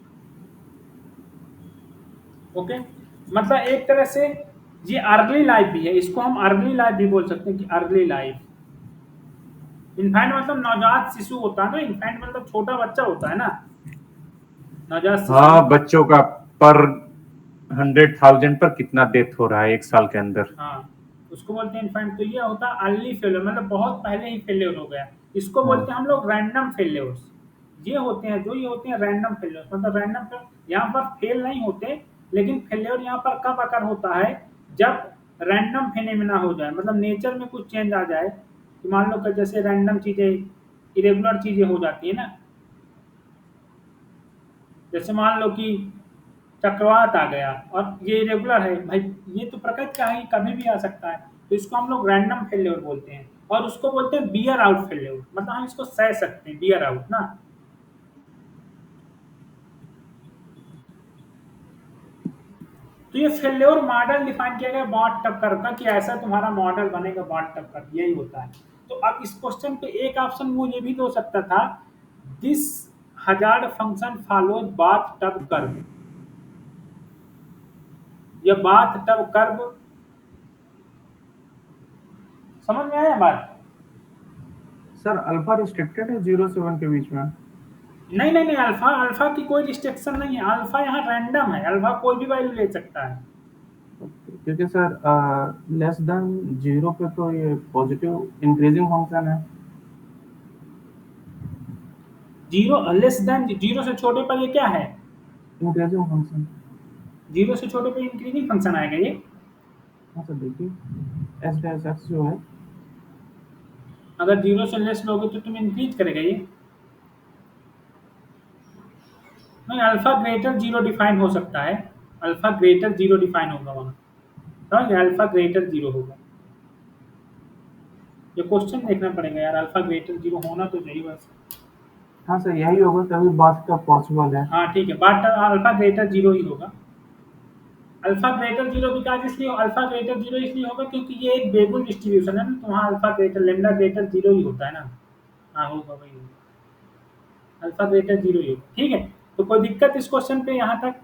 ओके, मतलब एक तरह से ये अर्ली लाइफ भी है, इसको हम अर्ली लाइफ भी बोल सकते हैं कि अर्ली लाइफ। इन्फेंट मतलब नवजात शिशु होता है ना, इन्फेंट मतलब छोटा बच्चा होता है ना, नवजात शिशु। हाँ, बच्चों का पर 100,000 पर कितना डेथ हो रहा है एक साल के अंदर। हाँ, उसको बोलते हैं इन्फेंट। तो ये होता है अर्ली फेल्योर, मतलब बहुत पहले ही फेल्योर हो गया। इसको बोलते हैं हम लोग रैंडम फेल्योर्स। ये होते हैं जो ये होते हैं रैंडम फेल्योर्स, मतलब रैंडम फेल्योर यहाँ पर फेल नहीं होते, लेकिन फेल्योर यहाँ पर कब अकर होता है, जब रैंडम फिनोमेना हो जाए, मतलब नेचर में कुछ चेंज आ जाए। कि मान लो कि जैसे रैंडम चीजें, इरेगुलर चीजें हो जाती है ना, जैसे मान लो कि चक्रवात आ गया और ये इरेगुलर है भाई, ये तो प्रकृति का है, कभी भी आ सकता है, तो इसको हम लोग रैंडम फेल्योर बोलते हैं। और उसको बोलते हैं बियर आउट फेल्योर, मतलब हम इसको सह सकते हैं, बियर आउट ना। तो ये फेल्योर मॉडल डिफाइन किया गया बॉट टक्कर का, कि ऐसा तुम्हारा मॉडल बनेगा बॉट टक्कर, यही होता है। तो अब इस क्वेश्चन पे एक ऑप्शन मुझे भी दे सकता था, this hazard function follows bath tub curve, या बाथ टब कर्व। समझ में आया बात? सर अल्फा रिस्ट्रिक्टेड है 0 से 1 के बीच में। नहीं नहीं नहीं, अल्फा अल्फा की कोई रिस्ट्रिक्शन नहीं है, अल्फा यहाँ रैंडम है, अल्फा कोई भी वैल्यू ले सकता है। क्योंकि सर लेस देन 0 पे तो ये पॉजिटिव इंक्रीजिंग फंक्शन है। जीरो लेस देन, जीरो से छोटे पर ये क्या है, इंक्रीजिंग फंक्शन। जीरो से छोटे पर इंक्रीजिंग फंक्शन आएगा ये। हाँ सर देखिए एस डैश एक्स जो है, अगर जीरो से लेस लोगे तो तुम इंक्रीज करेगा ये। नहीं, अल्फा ग्रेटर जीरो डिफाइन हो सकता है, अल्फा ग्रेटर जीरो डिफाइन होगा वहां, समझ गए, अल्फा ग्रेटर जीरो होगा। ये क्वेश्चन देखना पड़ेगा यार, अल्फा ग्रेटर जीरो होना तो चाहिए बस। हाँ सर यही होगा तभी बात का पॉसिबल है। हाँ ठीक है, बट अल्फा ग्रेटर जीरो ही होगा। अल्फा ग्रेटर जीरो बिकॉज इसलिए अल्फा ग्रेटर जीरो इसलिए होगा क्योंकि ये एक बेबुल डिस्ट्रीब्यूशन है ना, तो वहाँ alpha greater lambda greater zero ही होता है ना। हाँ होगा, वही होगा, अल्फा ग्रेटर जीरो ही होगा। ठीक है, तो कोई दिक्कत इस क्वेश्चन पे यहाँ तक?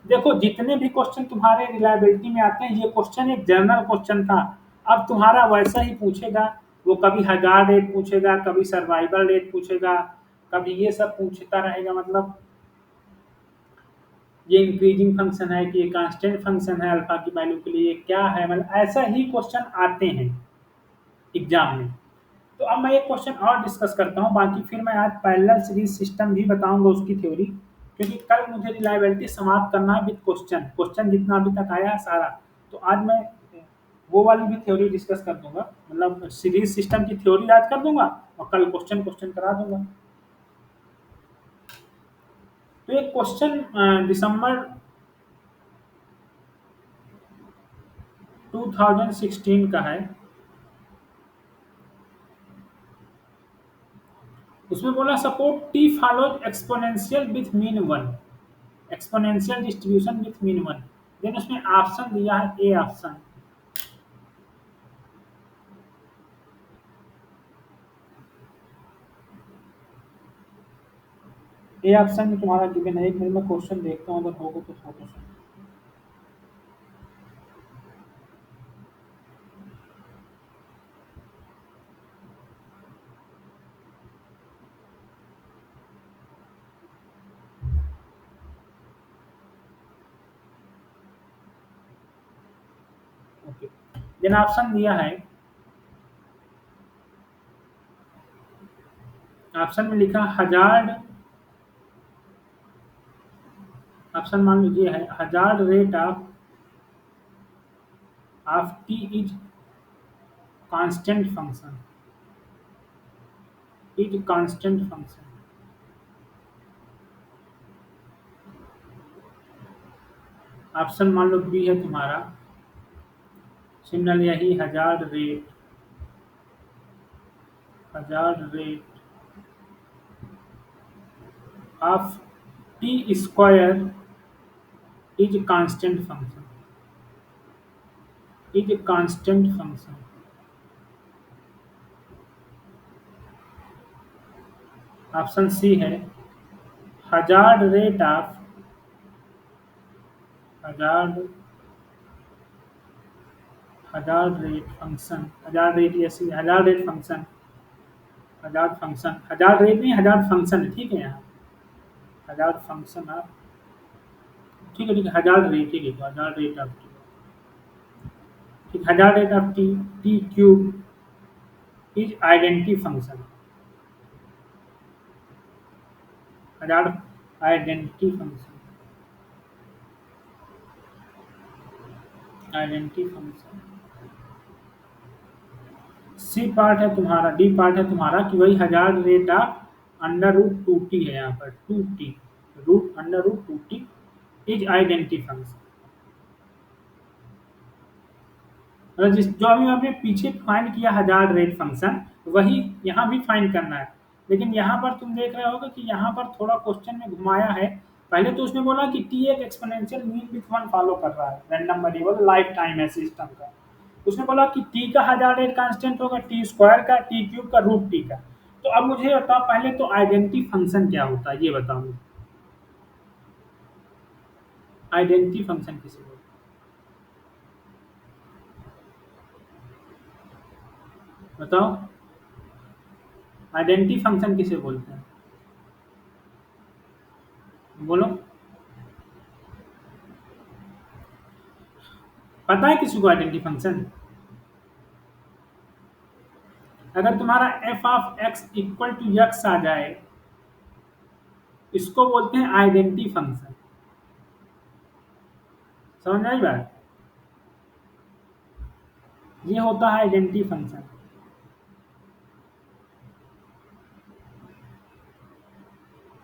देखो जितने भी क्वेश्चन तुम्हारे रिलायबिलिटी में आते हैं, ये क्वेश्चन एक जनरल क्वेश्चन था। अब तुम्हारा वैसा ही पूछेगा, वो कभी हजार रेट पूछेगा, कभी सर्वाइवल रेट पूछेगा, कभी ये सब पूछता रहेगा। मतलब ये इंक्रीजिंग फंक्शन है कि ये कांस्टेंट फंक्शन है अल्फा की वैल्यू के लिए, ये क्या है, मतलब ऐसा ही क्वेश्चन आते हैं एग्जाम में। तो अब मैं एक क्वेश्चन और डिस्कस करता हूँ, बाकी फिर मैं आज पैरेलल सीरीज सिस्टम भी बताऊंगा उसकी थ्योरी, क्योंकि कल मुझे रिलायबिलिटी समाप्त करना है विद क्वेश्चन, क्वेश्चन जितना अभी तक आया है सारा। तो आज मैं वो वाली भी थ्योरी डिस्कस कर दूंगा, मतलब सीरीज सिस्टम की थ्योरी आज कर दूंगा और कल क्वेश्चन क्वेश्चन करा दूंगा। तो एक क्वेश्चन दिसंबर 2016 का है, उसमें बोला support t follows exponential with mean 1, exponential distribution with mean 1। Then उसमें ऑप्शन दिया है ए ऑप्शन। ए ऑप्शन में तुम्हारा गिवन है, एक मिनट में क्वेश्चन देखता हूँ, अगर होगा तो फोटो से। ओके, देन ऑप्शन दिया है, ऑप्शन में लिखा हजार्ड, ऑप्शन मान लीजिए है hazard rate of T is constant function, is constant function. Option मान लो बी है तुम्हारा, सिग्नल यही hazard rate of T square is constant function, is constant function. Option C है hazard rate of hazard rate function, hazard rate ऐसी hazard rate function, hazard function, hazard rate नहीं hazard function है, ठीक है यहाँ hazard function आप ठीक है हजार्ड रेट ठीक है, तो हजार्ड रेट ऑफ टी, ठीक hazard rate of t, t cube is identity function, hazard identity function, identity function. C part है तुम्हारा, डी पार्ट है तुम्हारा कि वही hazard rate of under root two t है यहाँ पर, two t root under root two t is identity function. मतलब जिस जो अभी आपने पीछे फाइंड किया हजार्ड रेट फंक्शन वही यहाँ भी फाइंड करना है, लेकिन यहाँ पर तुम देख रहे होगे कि यहाँ पर थोड़ा क्वेश्चन में घुमाया है। पहले तो उसने बोला कि टी एक exponential mean with one follow कर रहा है, रैंडम वेरिएबल लाइफ टाइम है सिस्टम का। उसने बोला कि टी का हजार्ड रेट कांस्टेंट होगा टी स्क्वायर का, टी क्यूब का, रूट टी का। तो अब मुझे बताओ पहले तो आइडेंटिटी फंक्शन क्या होता है ये बताओ, आइडेंटिटी फंक्शन किसे बोलते हैं बताओ, आइडेंटिटी फंक्शन किसे बोलते हैं बोलो, पता है किसी को आइडेंटिटी फंक्शन? अगर तुम्हारा F of x equal to X आ जाए इसको बोलते हैं आइडेंटिटी फंक्शन, समझ आई बात? ये होता है आइडेंटिटी फंक्शन।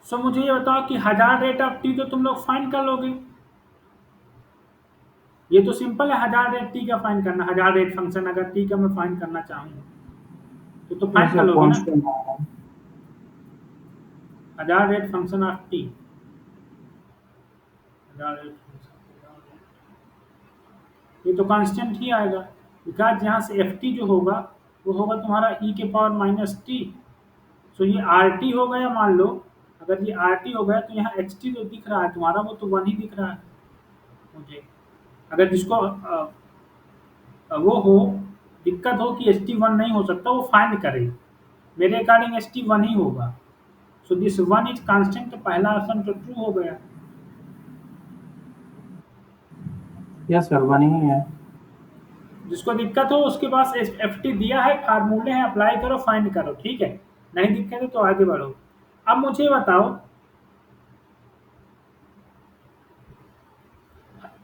सो मुझे ये बताओ कि हजार्ड रेट ऑफ टी तो तुम लोग फाइंड कर लोगे, ये तो सिंपल है हजार्ड रेट टी का फाइंड करना, हजार्ड रेट फंक्शन अगर टी का मैं फाइंड करना चाहूँ तो फाइंड कर लोगे ना, कांस्टेंट है। Hazard rate function of T, hazard rate function, ये तो कांस्टेंट ही आएगा बिकॉज यहाँ से एफ टी जो होगा वो होगा तुम्हारा ई के पावर माइनस टी। सो ये आर टी हो गया, मान लो अगर ये आर टी हो गया तो यहाँ एच टी जो दिख रहा है तुम्हारा वो तो वन ही दिख रहा है मुझे। अगर जिसको वो हो दिक्कत हो कि एच टी वन नहीं हो सकता वो फाइंड करे, मेरे अकॉर्डिंग एच टी वन ही होगा। So this one is constant, तो पहला ऑप्शन तो ट्रू हो गया। यस सर, वन ही है। जिसको दिक्कत हो उसके पास एफ टी दिया है, फार्मूले हैं, अप्लाई करो फाइंड करो, ठीक है। नहीं दिक्कत है तो आगे बढ़ो। अब मुझे बताओ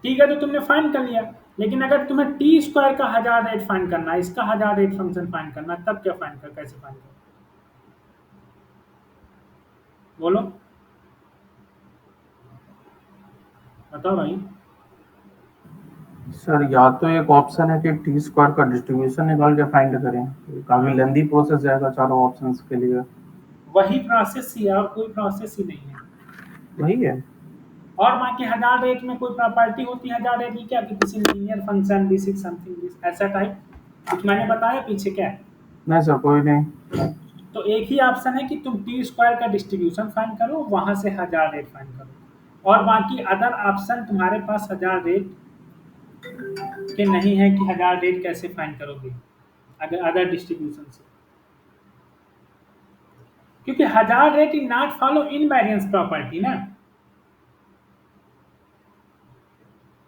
ठीक है तो तुमने फाइंड कर लिया, लेकिन अगर तुम्हें टी स्क्वायर का हजार्ड रेट फाइंड करना है, इसका हजार्ड रेट फंक्शन फाइंड करना है, तब क्या फाइंड कर कैसे फाइंड कर बोलो बताओ भाई। सर या तो एक ऑप्शन है कि टी स्क्वायर का डिस्ट्रीब्यूशन निकाल के फाइंड करें, काफी लेंदी प्रोसेस जाएगा चारों ऑप्शंस के लिए। वही प्रोसेस ही है और कोई प्रोसेस ही नहीं है। वही है। और बाकी हजार्ड रेट में कोई प्रॉपर्टी होती है हजार्ड रेट की क्या कि किसी linear function this is something this ऐसा टाइप कुछ मैंने बताया पीछे क्या है? नहीं सर, कोई नहीं। तो एक ही ऑप्शन है कि तुम टी स्क्वायर का डिस्ट्रीब्यूशन फाइंड करो वहां से हजार्ड रेट फाइंड करो, और बाकी अदर ऑप्शन तुम्हारे पास हजार्ड रेट के नहीं है कि हजार्ड रेट कैसे फाइंड करोगे अगर अदर डिस्ट्रीब्यूशन से, क्योंकि hazard rate is not follow invariance property ना,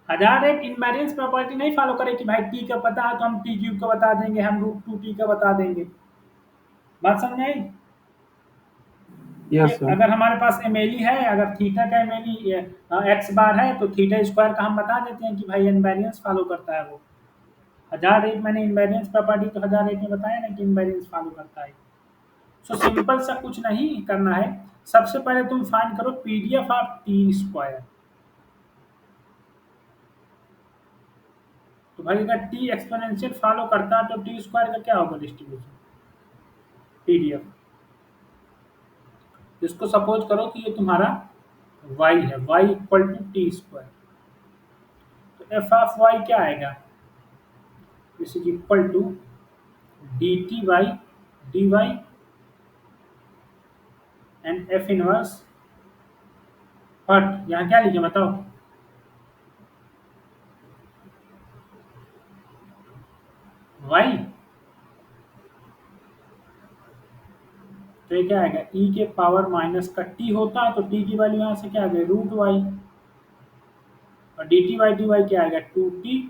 हजार्ड रेट इनवेरिएंस प्रॉपर्टी नहीं फॉलो करे कि भाई टी का पता है तो हम टी क्यूब का बता देंगे, हम रूट टू टी का बता देंगे। बात समझ आई? Yes sir. अगर हमारे पास एमएलई है, अगर थीटा का एमएलई एक्स बार है तो थीटा स्क्वायर का हम बता देते हैं कि भाई इनवेरिएंस फॉलो करता है वो। हजार्ड रेट मैंने इनवेरिएंस प्रॉपर्टी तो हजार्ड रेट में बताया ना कि इनवेरिएंस फॉलो करता है। सो सिंपल सा कुछ नहीं करना है, सबसे पहले तुम फाइंड करो पीडीएफ ऑफ टी स्क्वायर। तो भाई अगर टी एक्सपोनेंशियल फॉलो करता है तो टी स्क्वायर का क्या होगा डिस्ट्रीब्यूशन पीडीएफ। इसको सपोज करो कि ये तुम्हारा y है, y equal to t square, तो एफ ऑफ y क्या आएगा, this is equal to d T by d y and f inverse हट, यहाँ क्या लिखे बताओ, वाई, तो ये क्या आएगा ई के पावर माइनस का टी होता तो टी की वैल्यू यहाँ से क्या आ गई रूट वाई, और d T by d y क्या आएगा 2t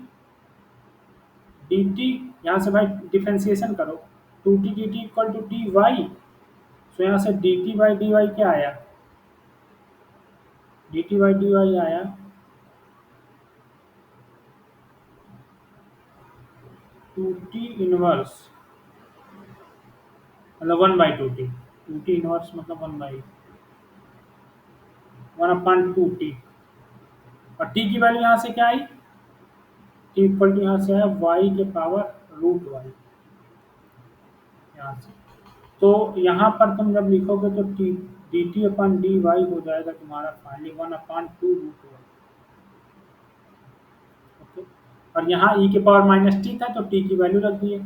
डी टी, यहाँ से भाई डिफ्रेंसिएशन करो 2t d T equal to t y, तो यहाँ से d T by d y क्या आया, d T by d y आया 2t इनवर्स, मतलब 1/2t, 2t इनवर्स मतलब 1/2t, और t की वैल्यू यहाँ से क्या आई, t इक्वल टू यहाँ से आया y के पावर रूट वाई, यहाँ से तो यहाँ पर तुम जब लिखोगे तो टी डी टी अपन डी वाई हो जाएगा तुम्हारा फाइनली 1/2 रूट वाई, ओके, और यहाँ e के पावर माइनस टी था तो t की वैल्यू रख दिए।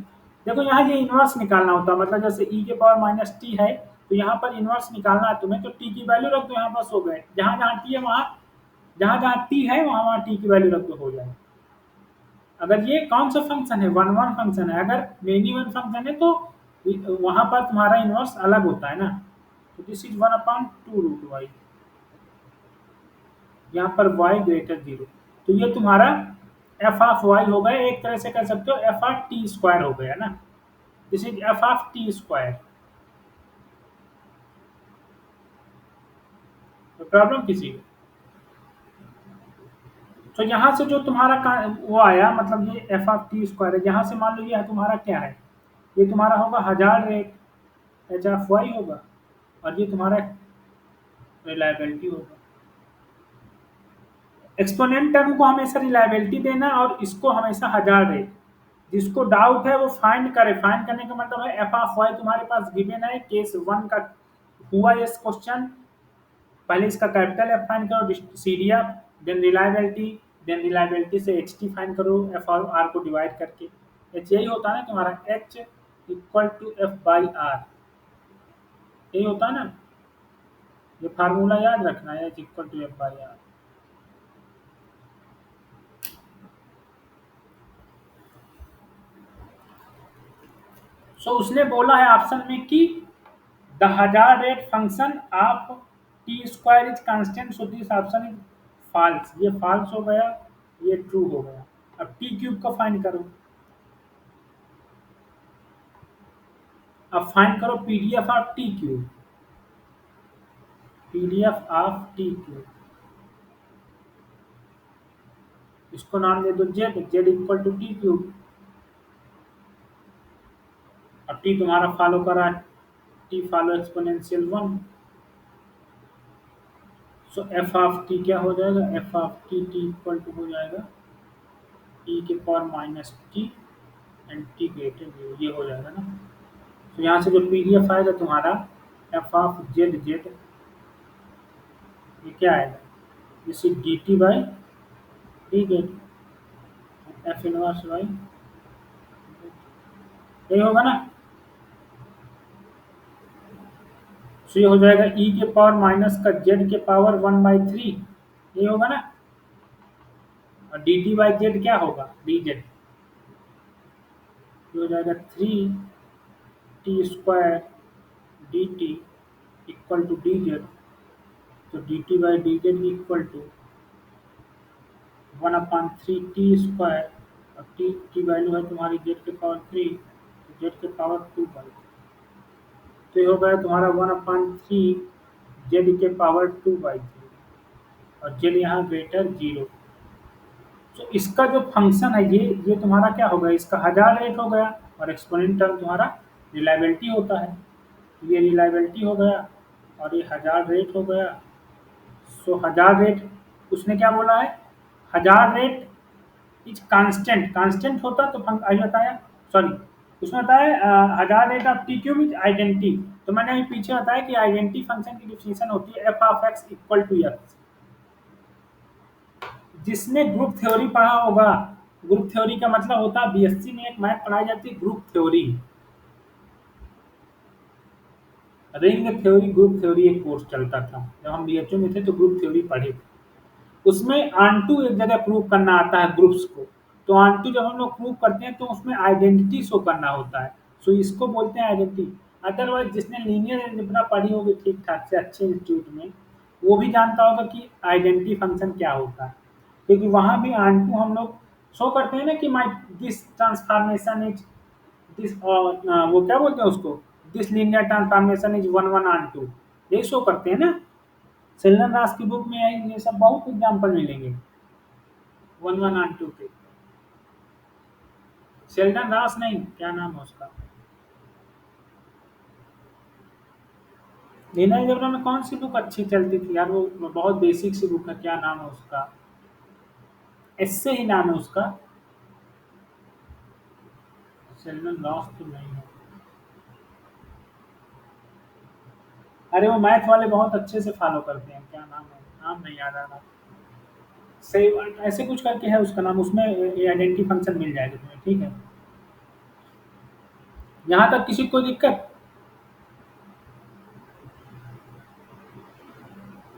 देखो यहाँ ये इनवर्स निकालना होता है, मतलब जैसे e के पावर माइनस टी है तो यहाँ पर इनवर्स निकालना है तुम्हें, तो t की वैल्यू रख दो, यहाँ बस हो गए, जहाँ जहाँ टी है वहाँ, जहाँ जहाँ टी है वहाँ वहाँ टी की वैल्यू रख दो, हो जाएगा। अगर ये कौन सा फंक्शन है, वन वन फंक्शन है, अगर मेनी वन फंक्शन है तो वहां पर तुम्हारा इनवर्स अलग होता है ना, तो दिस इज 1/2 रूट वाई, यहाँ पर y ग्रेटर 0, तो ये तुम्हारा एफ ऑफ वाई हो गया, एक तरह से कह सकते हो एफ ऑफ टी स्क्वायर हो गया ना, this is F of T square. तो प्रॉब्लम किसी को, तो यहाँ से जो तुम्हारा वो आया, मतलब ये एफ ऑफ टी स्क्वायर है, यहाँ से मान लो ये तुम्हारा क्या है, ये तुम्हारा होगा 1000 रेट एच ऑफ वाई होगा, और ये तुम्हारा रिलायबिलिटी होगा। एक्सपोनेंट टर्म को हमेशा रिलायबिलिटी देना और इसको हमेशा 1000 रेट, जिसको डाउट है वो फाइंड करे, फाइंड करने का मतलब है एफ ऑफ वाई तुम्हारे पास गिवन है, केस 1 का हुआ इस क्वेश्चन, पहले इसका कैपिटल एफ फाइंड करो, C D F, then reliability से एच टी फाइंड करो, एफ और आर को डिवाइड करके, एच यही होता है ना तुम्हारा H equal to F by R, यही होता है ना, ये फार्मूला याद रखना है, H equal to F by R. So उसने बोला है ऑप्शन में कि the 1000 rate function of T square is constant, so this option is false, ये फॉल्स हो गया, ये ट्रू हो गया। अब टी क्यूब का फाइंड करो, अब फाइंड करो PDF of t cube, PDF of t cube, इसको नाम दे दो z, z equal to t cube, अब टी तुम्हारा फॉलो करा t follow exponential 1, so f of t क्या हो जाएगा, f of t t equal to हो जाएगा ई के power minus t and t greater 0, ये हो जाएगा ना। तो यहाँ से जो पीडीएफ आएगा तुम्हारा एफ ऑफ जेड जेड, ये क्या आएगा, जैसे d T by D z f inverse y, यही होगा ना। तो ये हो जाएगा e के पावर माइनस का z के पावर 1/3, ये होगा ना, और डी टी बाई जेड क्या होगा, डी जेड, ये हो जाएगा 3t square D T equal to D Z, तो D T by D Z equal to 1/3t square, और t की वैल्यू है तुम्हारी z के पावर 3, तो z के पावर 2/, तो ये हो गया तुम्हारा 1/3 जेड के पावर 2/3, और जेड यहाँ ग्रेटर 0, तो इसका जो फंक्शन है ये तुम्हारा क्या होगा, इसका 1000 रेट हो गया, और एक्सपोनेंट टर्म तुम्हारा रिलायबिलिटी होता है, ये रिलायबिलिटी हो गया और ये 1000 रेट हो गया। सो 1000 रेट उसने क्या बोला है, 1000 रेट इज कांस्टेंट, कांस्टेंट होता तो आई बताया, सॉरी उसमें बताया 1000 rate of t cube is identity, तो मैंने अभी पीछे बताया कि आइडेंटिटी फंक्शन की डिफिनेशन होती है f of x equal to x. जिसने ग्रुप थ्योरी पढ़ा होगा, ग्रुप थ्योरी का मतलब होता है बीएससी में एक मैथ पढ़ाई जाती है group theory, ring theory, group theory एक कोर्स चलता था जब हम बीएचयू में थे, तो ग्रुप थ्योरी पढ़े थे, उसमें ऑन टू एक जगह प्रूव करना आता है ग्रुप्स को, तो ऑन जब हम लोग प्रूव करते हैं तो उसमें आइडेंटिटी शो करना होता है, सो इसको बोलते हैं आइडेंटिटी। अदरवाइज जिसने लीनियर अलजेब्रा पढ़ी होगी ठीक ठाक से अच्छे इंस्टीट्यूट में, वो भी जानता होगा कि आइडेंटिटी फंक्शन क्या होता है, क्योंकि वहाँ भी ऑन हम लोग शो करते हैं ना कि my this transformation is this, वो क्या बोलते हैं उसको, this linear transformation is 1 1 on 2, यही शो करते हैं ना। सेल्वन दास की बुक में ये सब बहुत एग्जाम्पल मिलेंगे 1 1 ऑन 2 के। शेल्डन रास नहीं, क्या नाम है उसका, लीनियर अलजेब्रा में कौन सी बुक अच्छी चलती थी यार, वो बहुत बेसिक सी बुक है, क्या नाम है उसका, इससे ही नाम है उसका, शेल्डन रॉस तो नहीं है। अरे वो मैथ वाले बहुत अच्छे से फॉलो करते हैं, क्या नाम है, नाम नहीं याद आ रहा, सही ऐसे कुछ करके है उसका नाम, उसमें आइडेंटिटी फंक्शन मिल जाएगा तुम्हें, ठीक है। यहाँ तक किसी को दिक्कत,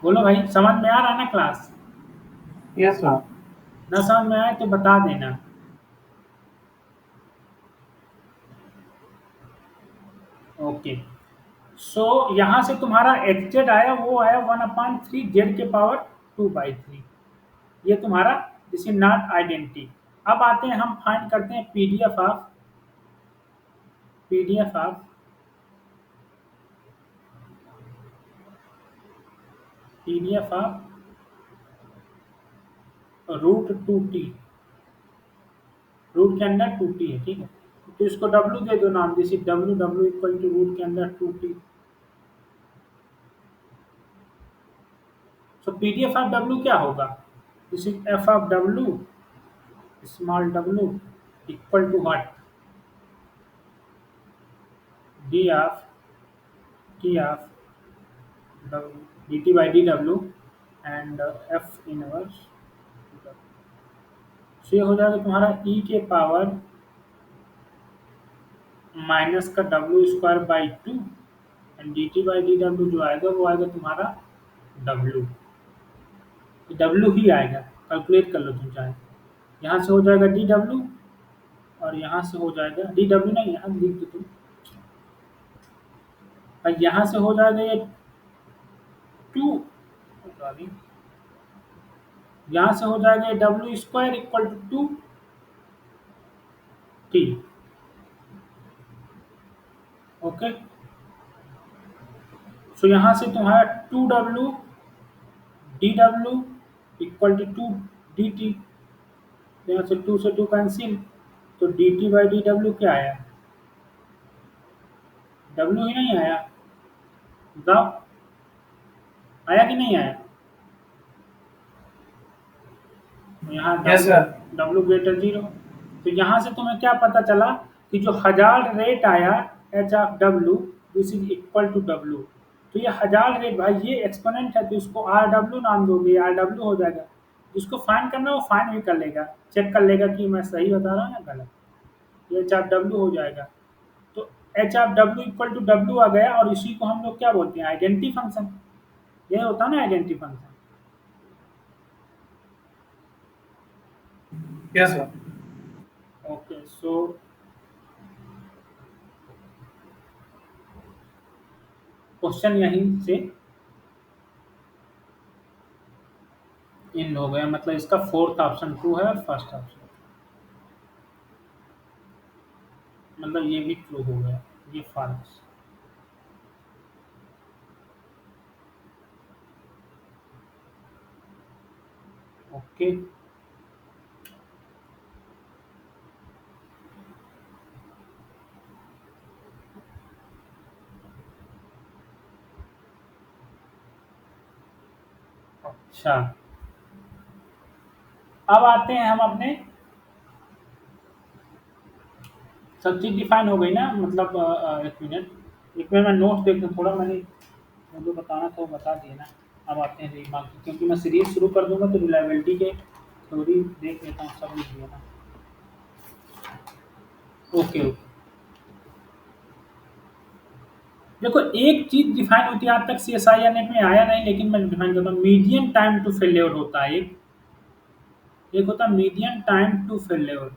बोलो भाई, समझ में आ रहा है ना क्लास, यस सर। ना समझ में आए तो बता देना। ओके, सो यहाँ से तुम्हारा एच आया, वो आया 1/3 जेड के पावर 2/3, ये तुम्हारा दिस इज नॉट आइडेंटिटी। अब आते हैं हम फाइंड करते हैं PDF of PDF of PDF of √2t, root के अंदर 2t है, ठीक है, तो इसको w दे दो नाम, this is w equal to root के अंदर 2t। So PDF of w क्या होगा, this is f of w small w equal to what, d of t of dt by dw and f inverse. सो ये हो जाएगा तुम्हारा e के पावर माइनस का w²/2 and dt by dw जो आएगा वो आएगा तुम्हारा w, w ही आएगा, कैलकुलेट कर लो तुम चाहे, यहाँ से हो जाएगा dw और यहाँ से हो जाएगा dw, नहीं यहाँ लिख दो तुम, और यहाँ से हो जाएगा ये 2, सॉरी, यहाँ से हो जाएगा ये w² equal to 2t, okay. सो यहाँ से तुम्हारा 2w dw equal to 2dt, यहाँ से 2 से 2 कैंसिल, तो dt by dw क्या आया, w ही नहीं आया, बताओ आया कि नहीं आया, यहाँ यस सर। w ग्रेटर 0, तो यहाँ से तुम्हें क्या पता चला कि जो हजार रेट आया h of w this is equal to w, तो ये हजार रेट भाई ये एक्सपोनेंट है, तो इसको rw नाम दोगे, rw हो जाएगा, जिसको फाइंड करना है वो फाइंड भी कर लेगा, चेक कर लेगा कि मैं सही बता रहा हूँ या गलत, ये h ऑफ w हो जाएगा, तो h of w equal to w आ गया, और इसी को हम लोग क्या बोलते हैं, आइडेंटिटी फंक्शन, ये होता है ना identity function. Yes sir. Okay, so question यहीं से इन हो गया, मतलब इसका फोर्थ ऑप्शन ट्रू है और फर्स्ट ऑप्शन, मतलब ये भी ट्रू हो गया, ये फॉल्स। ओके, अच्छा, अब आते हैं हम अपने, सब चीज़ डिफाइन हो गई ना, मतलब एक मिनट मैं नोट देख लूँ थोड़ा, मैंने जो बताना था वो बता दिया ना। अब आते हैं रीमार्क, क्योंकि मैं सीरीज शुरू कर दूंगा तो रिलायबिलिटी के थ्योरी देख लेता हूँ, सब लिख लिया ना। ओके, देखो एक चीज डिफाइन होती है, आज तक CSIR नेट में आया नहीं, लेकिन मैं डिफाइन करता हूँ, मीडियन टाइम टू फेलियर होता है एक, एक होता है median time to failure.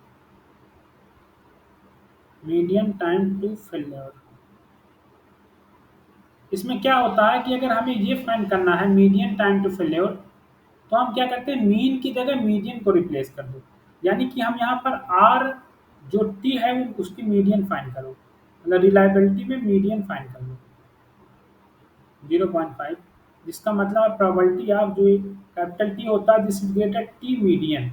Median time to failure, इसमें क्या होता है कि अगर हमें ये फाइंड करना है मीडियन टाइम टू फेल्योर, तो हम क्या करते हैं, मीन की जगह मीडियन को रिप्लेस कर दो। यानी कि हम यहाँ पर आर जो टी है वो उसकी मीडियन फाइंड करो, मतलब रिलायबिलिटी में मीडियन फाइंड कर लो 0.5, जिसका मतलब है प्रोबेबिलिटी ऑफ जो कैपिटल टी होता है this is greater t median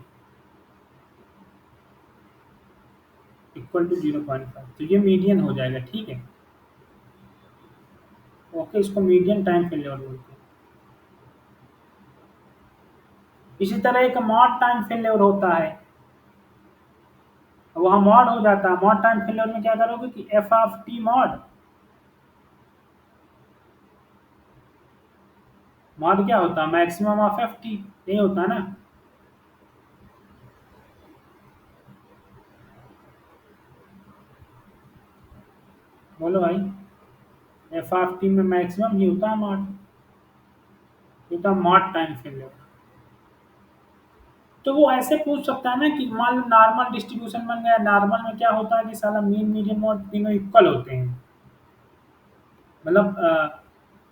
equal to 0.5, तो ये मीडियन हो जाएगा। ठीक है, ओके, इसको मीडियन टाइम फेल्योर बोलते हैं। इसी तरह एक मॉड टाइम फेल्योर होता है, वहाँ मॉड हो जाता है। मॉड टाइम फेल्योर में क्या करोगे कि F of T mod, mod क्या होता है, मैक्सिमम ऑफ एफ टी, यही होता है ना। बोलो भाई, एफ ऑफ टी में मैक्सिमम ये होता है मॉड, ये होता है मॉड टाइम फेल्योर। तो वो ऐसे पूछ सकता है ना कि मान लो नॉर्मल डिस्ट्रीब्यूशन बन गया, नॉर्मल में क्या होता है कि साला मीन मीडियन मॉड तीनों इक्वल होते हैं, मतलब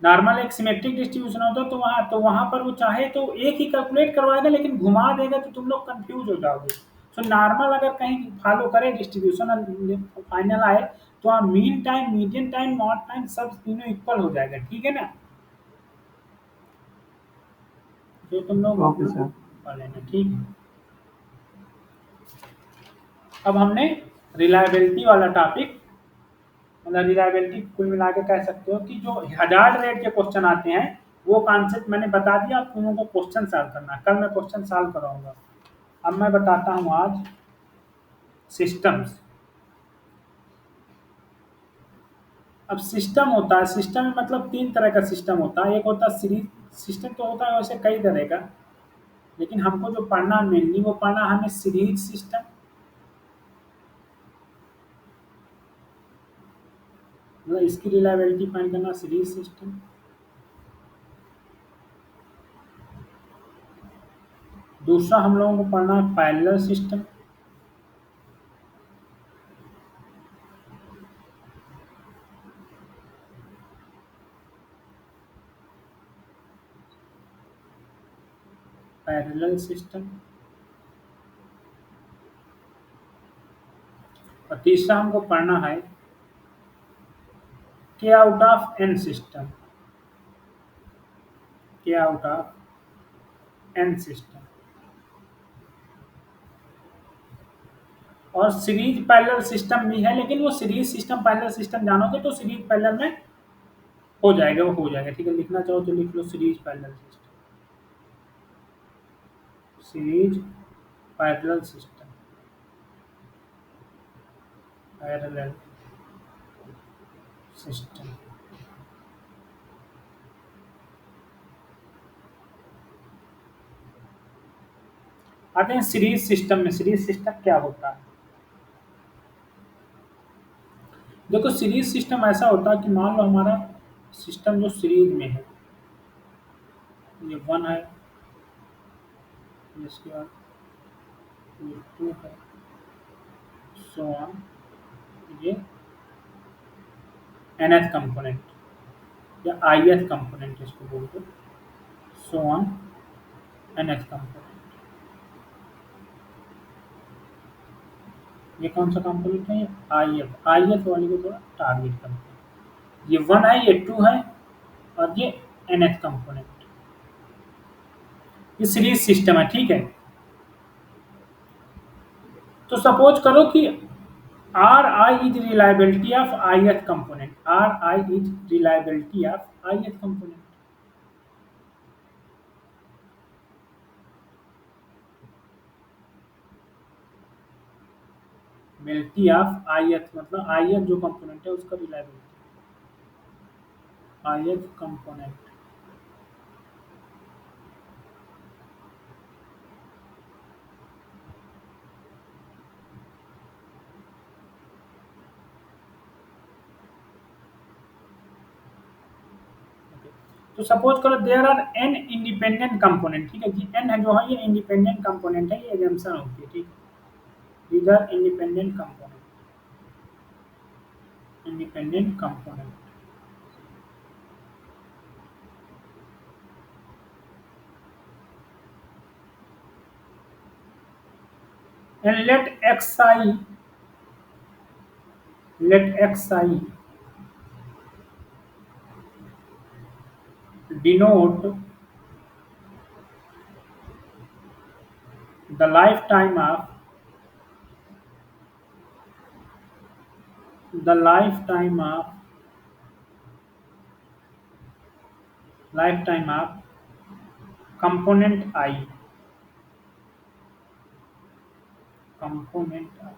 नॉर्मल एक सिमेट्रिक डिस्ट्रीब्यूशन होता है, तो वहाँ पर वो चाहे तो एक ही कैलकुलेट करवाएगा, लेकिन घुमा देगा तो तुम लोग कंफ्यूज हो जाओगे। सो नॉर्मल अगर कहीं फॉलो करे डिस्ट्रीब्यूशन और फाइनल आए, तो आप mean time, median time, mod time सब तीनों इक्वल हो जाएगा। ठीक है ना, जो तुम लोग ओके सर। पढ़ लेना। ठीक है, अब हमने रिलायबिलिटी वाला टॉपिक, मतलब रिलायबिलिटी कुल मिला के कह सकते हो कि जो हजार्ड रेट के क्वेश्चन आते हैं वो कॉन्सेप्ट मैंने बता दिया, आप तुम लोगों को क्वेश्चन सॉल्व करना है। कल मैं क्वेश्चन सॉल्व कराऊंगा। अब मैं बताता हूँ आज सिस्टम्स। अब सिस्टम होता है, सिस्टम में मतलब तीन तरह का सिस्टम होता है। एक होता है सीरीज सिस्टम, तो होता है वैसे कई तरह का, लेकिन हमको जो पढ़ना मेनली वो पढ़ना हमें सीरीज सिस्टम, मतलब इसकी रिलायबिलिटी फाइंड करना सीरीज सिस्टम। दूसरा हम लोगों को पढ़ना है पैरेलल सिस्टम। पैरेलल सिस्टम, और तीसरा हमको पढ़ना है के आउट ऑफ एन सिस्टम, के आउट ऑफ एन सिस्टम। और सीरीज पैरेलल सिस्टम भी है, लेकिन वो सीरीज सिस्टम पैरेलल सिस्टम जानोगे तो सीरीज पैरेलल में हो जाएगा, वो हो जाएगा। ठीक है, लिखना चाहो तो लिख लो series parallel system, series parallel system, parallel system. आते हैं सीरीज सिस्टम में। सीरीज सिस्टम क्या होता है, देखो सीरीज सिस्टम ऐसा होता है कि मान लो हमारा सिस्टम जो सीरीज में है, ये 1 है, इसके बाद ये 2 है, सो ऑन, ये nth कंपोनेंट या ith कंपोनेंट इसको बोलते, सो ऑन nth कंपोनेंट। ये कौन सा कंपोनेंट है, ये ith वाले को थोड़ा टारगेट करते हैं। ये 1 है, ये 2 है, और ये nth कंपोनेंट। ये सीरीज सिस्टम है। ठीक है, तो सपोज करो कि r i is reliability of ith component, r i is reliability of ith component. मिलती ऑफ ith मतलब ith जो कंपोनेंट है उसका रिलायबिलिटी, ith कंपोनेंट। तो सपोज करो there are n independent component, ठीक है जी, एन है जो है ये इंडिपेंडेंट कंपोनेंट है, ये एजम्पशन होती है, ठीक है, these are independent component, independent component, and let xi denote the lifetime of the lifetime of component I, component I,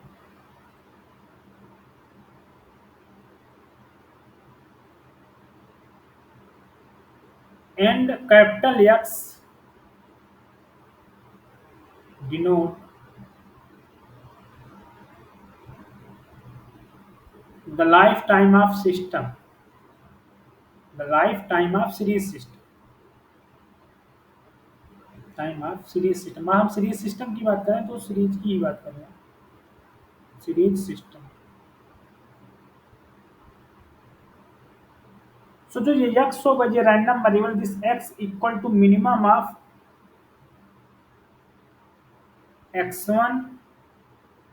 and capital X denote the lifetime of system, the lifetime of series system, time of series system. हम series system की बात करें तो series की ही बात कर रहे हैं, सीरीज सिस्टम। सो जो ये x होगा ये random variable, this x equal to minimum of x1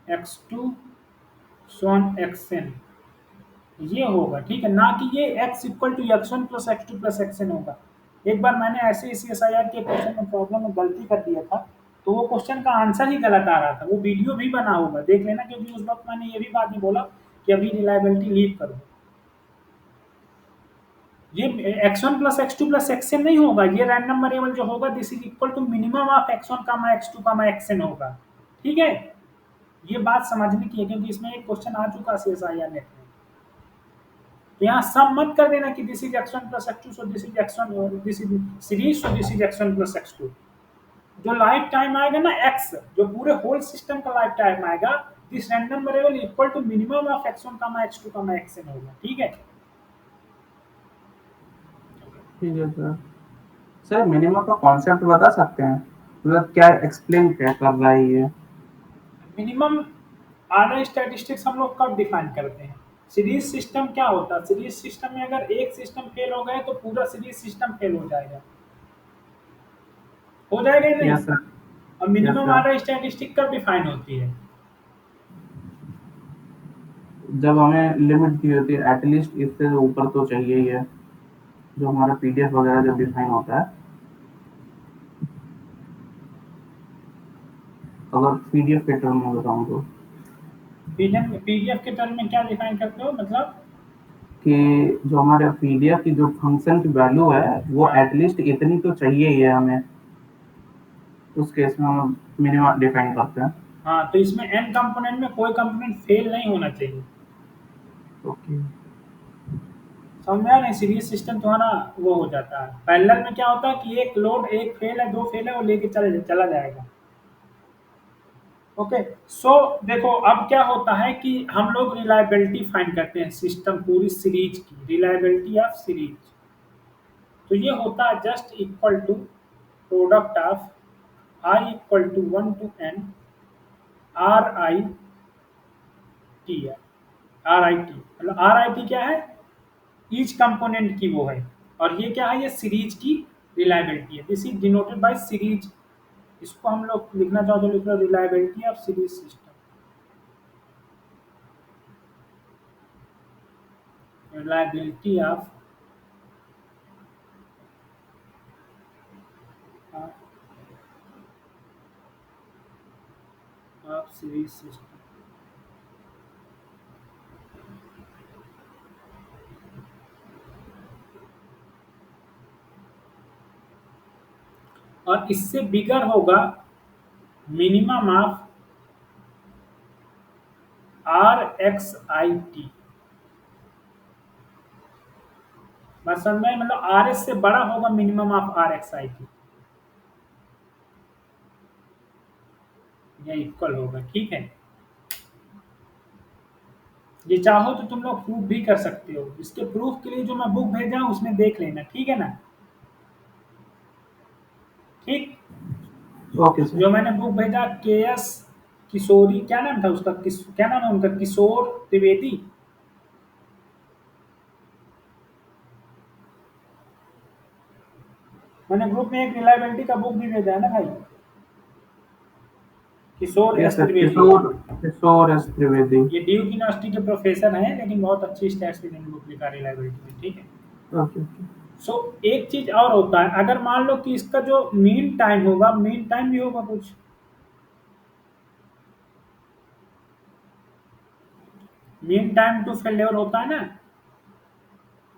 x2 so on xn, ये होगा, ठीक है, ना कि ये x equal to x1 plus x2 plus xn होगा। एक बार मैंने ऐसे ही CSIR के क्वेश्चन में प्रॉब्लम में गलती कर दिया था, तो वो क्वेश्चन का आंसर ही गलत आ रहा था, वो वीडियो भी बना होगा, देख लेना, क्योंकि उस वक्त मैंने ये भी बात नहीं बोला कि अभी रिलायबिलिटी लीव करो। ये x1 plus x2 plus xn नहीं होगा, ये रैंडम वेरिएबल जो होगा this is equal to minimum of x1 x2 xn होगा, ठीक है। ये बात समझने की है, क्योंकि इसमें एक क्वेश्चन आ चुका CSIR नेट में। तो यहाँ सम मत कर देना कि this is x1 plus x2 so this is x1, this is series so this is x1 plus x2। जो लाइफ टाइम आएगा ना x, जो पूरे होल सिस्टम का लाइफ टाइम आएगा, this random variable equal to minimum of x1 x2 xn होगा, ठीक है। ठीक है सर। सर मिनिमम का कॉन्सेप्ट बता सकते हैं, मतलब क्या एक्सप्लेन क्या कर रहा है ये? मिनिमम आर स्टैटिस्टिक्स हम लोग कब डिफाइन करते हैं? सीरीज सिस्टम क्या होता है? सीरीज सिस्टम में अगर एक सिस्टम फेल हो गए तो पूरा सीरीज सिस्टम फेल हो जाएगा, हो जाएगा या नहीं? Yes sir. और minimum Yes, sir. R statistic कब डिफाइन होती है? जब हमें लिमिट दी होती है एटलीस्ट इससे ऊपर तो चाहिए ही है, जो हमारा पीडीएफ वगैरह जब डिफाइन होता है, अगर पीडीएफ के टर्म में बताऊं तो पीडीएफ के टर्म में क्या डिफाइन करते हो, मतलब कि जो हमारे पीडीएफ की जो फंक्शन की वैल्यू है वो हाँ। एटलीस्ट इतनी तो चाहिए ही है हमें, उस केस में हम मिनिमम डिफाइन करते हैं। हाँ, तो इसमें एन कंपोनेंट में कोई कंपोनेंट फेल नहीं होना चाहिए, ओके। समझ में आया नहीं? सीरीज सिस्टम तुम्हारा वो हो जाता है। पैरेलल में क्या होता है कि एक लोड, एक फेल है, दो फेल है, वो लेके चला जाएगा। ओके, सो देखो अब क्या होता है कि हम लोग रिलायबिलिटी फाइंड करते हैं सिस्टम पूरी सीरीज की, रिलायबिलिटी ऑफ सीरीज। तो ये होता है just equal to product of i equal to 1 to n r i t है, आर आई टी मतलब आर आई टी क्या है? ईच कंपोनेंट की वो है, और ये क्या है? ये सीरीज की रिलायबिलिटी है, this is denoted by series. इसको हम लोग लिखना चाहो तो लिख लो reliability of series system, reliability of series system। और इससे बिगर होगा minimum of r x i t, बस समझ में? मतलब आर एस से बड़ा होगा minimum of r x i t, या इक्वल होगा, ठीक है। ये चाहो तो तुम लोग प्रूफ भी कर सकते हो, इसके प्रूफ के लिए जो मैं बुक भेजा हूँ उसमें देख लेना, ठीक है ना। Okay sir. जो मैंने बुक भेजा KS किशोरी, क्या नाम था उसका, क्या नाम है उनका, किशोर त्रिवेदी। मैंने ग्रुप में एक रिलायबिलिटी का बुक भी भेजा है ना भाई, किशोर यस एस सर, त्रिवेदी। किशोर एस त्रिवेदी। ये ड्यूक यूनिवर्सिटी के प्रोफेसर हैं, लेकिन बहुत अच्छी स्टैट्स भी इन्होंने बुक लिखा रिलायबिलिटी में, ठीक है। Okay okay. सो एक चीज और होता है, अगर मान लो कि इसका जो मीन टाइम होगा, मीन टाइम भी होगा कुछ, मीन टाइम टू फेल्योर होता है ना,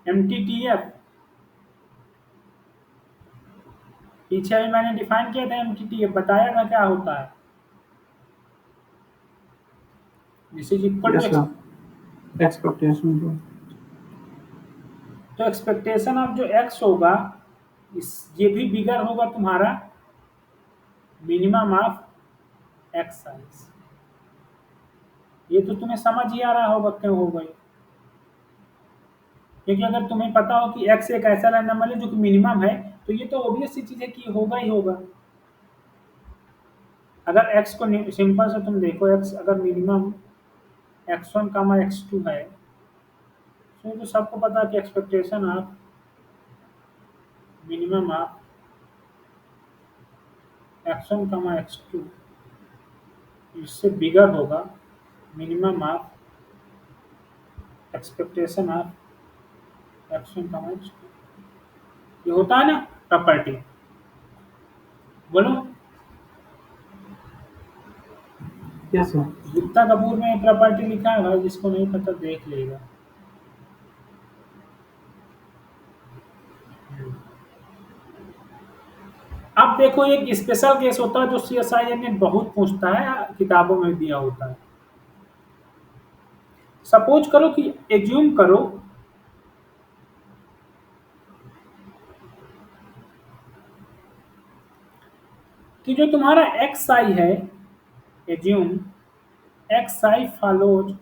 MTTF। पीछे अभी मैंने डिफाइन किया था MTTF, बताया था क्या होता है। This is equal yes to, sir, expectation को। तो एक्सपेक्टेशन ऑफ जो x होगा, इस ये भी बिगर होगा तुम्हारा मिनिमम ऑफ x साइज। ये तो तुम्हें समझ ही आ रहा होगा क्यों हो गई, क्योंकि अगर तुम्हें पता हो कि x एक ऐसा नंबर है जो कि मिनिमम है, तो ये तो ऑब्वियस सी चीज है कि होगा ही होगा। अगर x को सिंपल से तुम देखो, x अगर मिनिमम x1 कामा x2 है, तो ये तो सबको पता है कि expectation of minimum of x1 comma x2 इससे बिगर होगा minimum of expectation of x1 comma x2। ये होता है ना प्रॉपर्टी, बोलो। Yes sir. गुप्ता कपूर में प्रॉपर्टी लिखा है भाई, जिसको नहीं पता देख लेगा। अब देखो, एक स्पेशल केस होता है जो CSIR ने बहुत पूछता है, किताबों में दिया होता है। सपोज करो कि एज्यूम करो कि जो तुम्हारा XI है, assume XI follows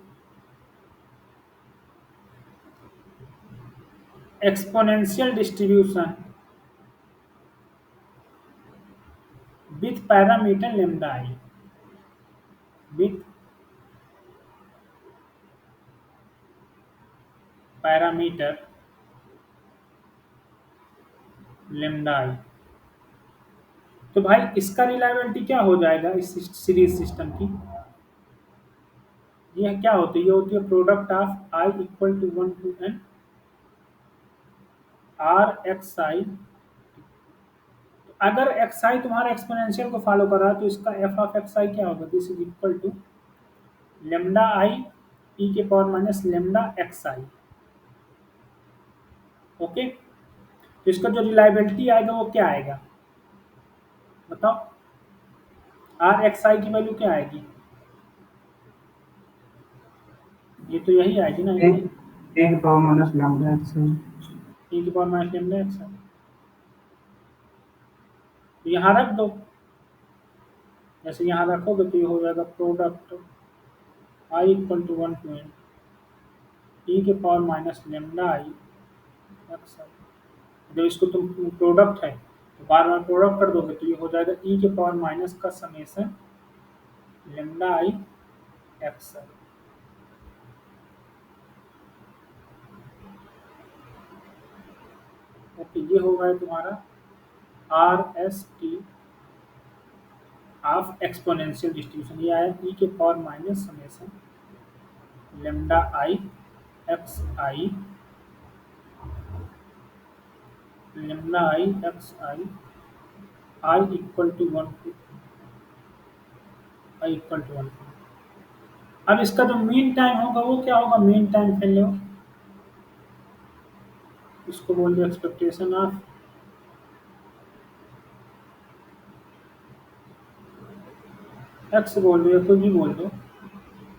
exponential distribution with parameter lambda I, with parameter lambda I। तो भाई इसका रिलायबिलिटी क्या हो जाएगा इस सीरीज सिस्टम की, ये क्या होती है, ये होती है product of I equal to 1 to n RXI। अगर XI तुम्हारा एक्सपोनेंशियल को फॉलो कर रहा है, तो इसका f ऑफ XI क्या होगा, this is equal to lambda I e के power minus lambda XI। Okay, तो इसका जो रिलायबिलिटी आएगा वो क्या आएगा, बताओ। RXI की वैल्यू क्या आएगी, ये तो यही आएगी ना, एक पावर माइनस लैम्डा एक्स है। e की पावर माइनस lambda XI। तो यहाँ रख दो, जैसे यहाँ रखोगे तो ये हो जाएगा product I equal to 1 to n e के power minus lambda I XI। जब इसको तुम प्रोडक्ट है तो बार बार प्रोडक्ट कर दोगे, तो ये हो जाएगा e के पावर माइनस का summation lambda I XI। Okay, ये हो गया तुम्हारा RST ऑफ एक्सपोनेंशियल डिस्ट्रीब्यूशन। ये आया e के power minus summation lambda I XI, lambda I XI I equal to 1 to I equal to 1। अब इसका जो मीन टाइम होगा वो क्या होगा, मीन टाइम फेल्योर, इसको बोल दो एक्सपेक्टेशन ऑफ एक्स बोल दो या कुछ भी बोल दो,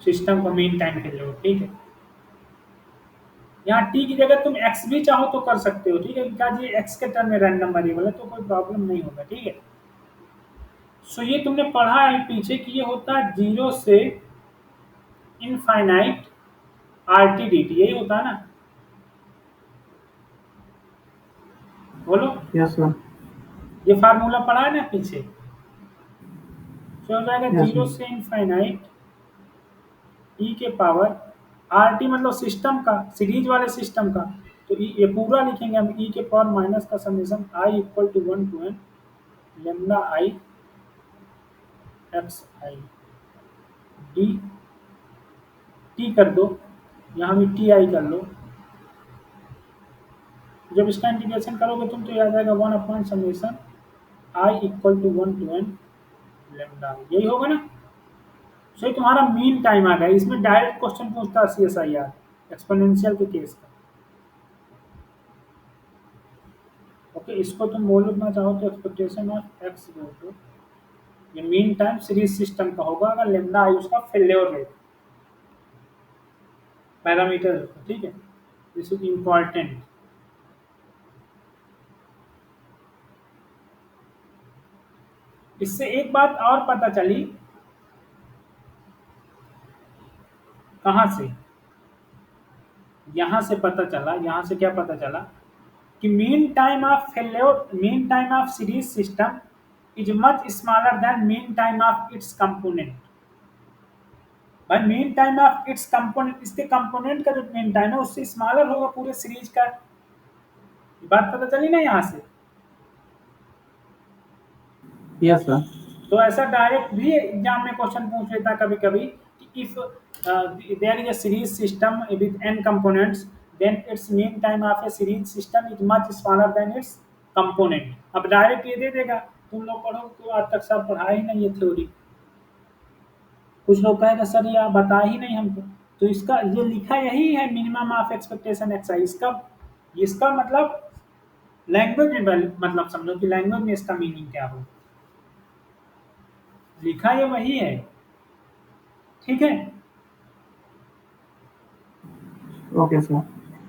सिस्टम का मीन टाइम फेल्योर, ठीक है। यहाँ टी की जगह तुम एक्स भी चाहो तो कर सकते हो, ठीक है, बिकॉज ये एक्स के टर्म में रैंडम वेरिएबल है, तो कोई प्रॉब्लम नहीं होगा, ठीक है। सो ये तुमने पढ़ा है पीछे कि ये होता है 0 से इनफाइनाइट RT/DT, यही होता है ना, बोलो। Yes sir. ये फार्मूला पढ़ा है ना पीछे, सो हो जाएगा Yes, 0 से इनफाइनाइट ई के पावर आर टी, मतलब सिस्टम का, सीरीज वाले सिस्टम का। तो ये पूरा लिखेंगे हम, ई के पावर माइनस का summation i equal to 1 to n lambda i x i d t कर दो, यहाँ भी टी आई कर लो। जब इसका इंटीग्रेशन करोगे तुम तो याद आ जाएगा 1 upon summation i equal to 1 to n lambda, यही होगा ना। सो ये तुम्हारा मीन टाइम आ गया। इसमें डायरेक्ट क्वेश्चन पूछता है CSIR एक्सपोनेंशियल के केस का। ओके, इसको तुम बोलना चाहो तो एक्सपेक्टेशन ऑफ एक्स बोल दो। ये मीन टाइम सीरीज सिस्टम का होगा अगर लेमडा आई उसका फेल्योर रेट पैरामीटर, ठीक है। This is important. इससे एक बात और पता चली, कहाँ से, यहाँ से पता चला। यहाँ से क्या पता चला कि mean time of failure, mean time of series system is much smaller than mean time of its component. भाई mean time of its component, इसके कंपोनेंट का जो मीन टाइम है उससे स्मॉलर होगा पूरे सीरीज का। बात पता चली ना यहाँ से। yes sir. तो ऐसा डायरेक्ट भी एग्जाम में क्वेश्चन पूछ लेता कभी कभी कि if there is a series system with n components then its mean time of a series system is much smaller than its component. अब डायरेक्ट ये दे देगा। तुम लोग पढ़ो तो आज तक सर पढ़ा ही नहीं ये थ्योरी। कुछ लोग कहेगा सर ये आप बता ही नहीं हमको। तो इसका ये लिखा यही है मिनिमम ऑफ एक्सपेक्टेशन एक्स आई। इसका इसका मतलब लैंग्वेज में, मतलब समझो कि लैंग्वेज में इसका मीनिंग क्या हो, लिखा ये वही है, ठीक है। Okay sir.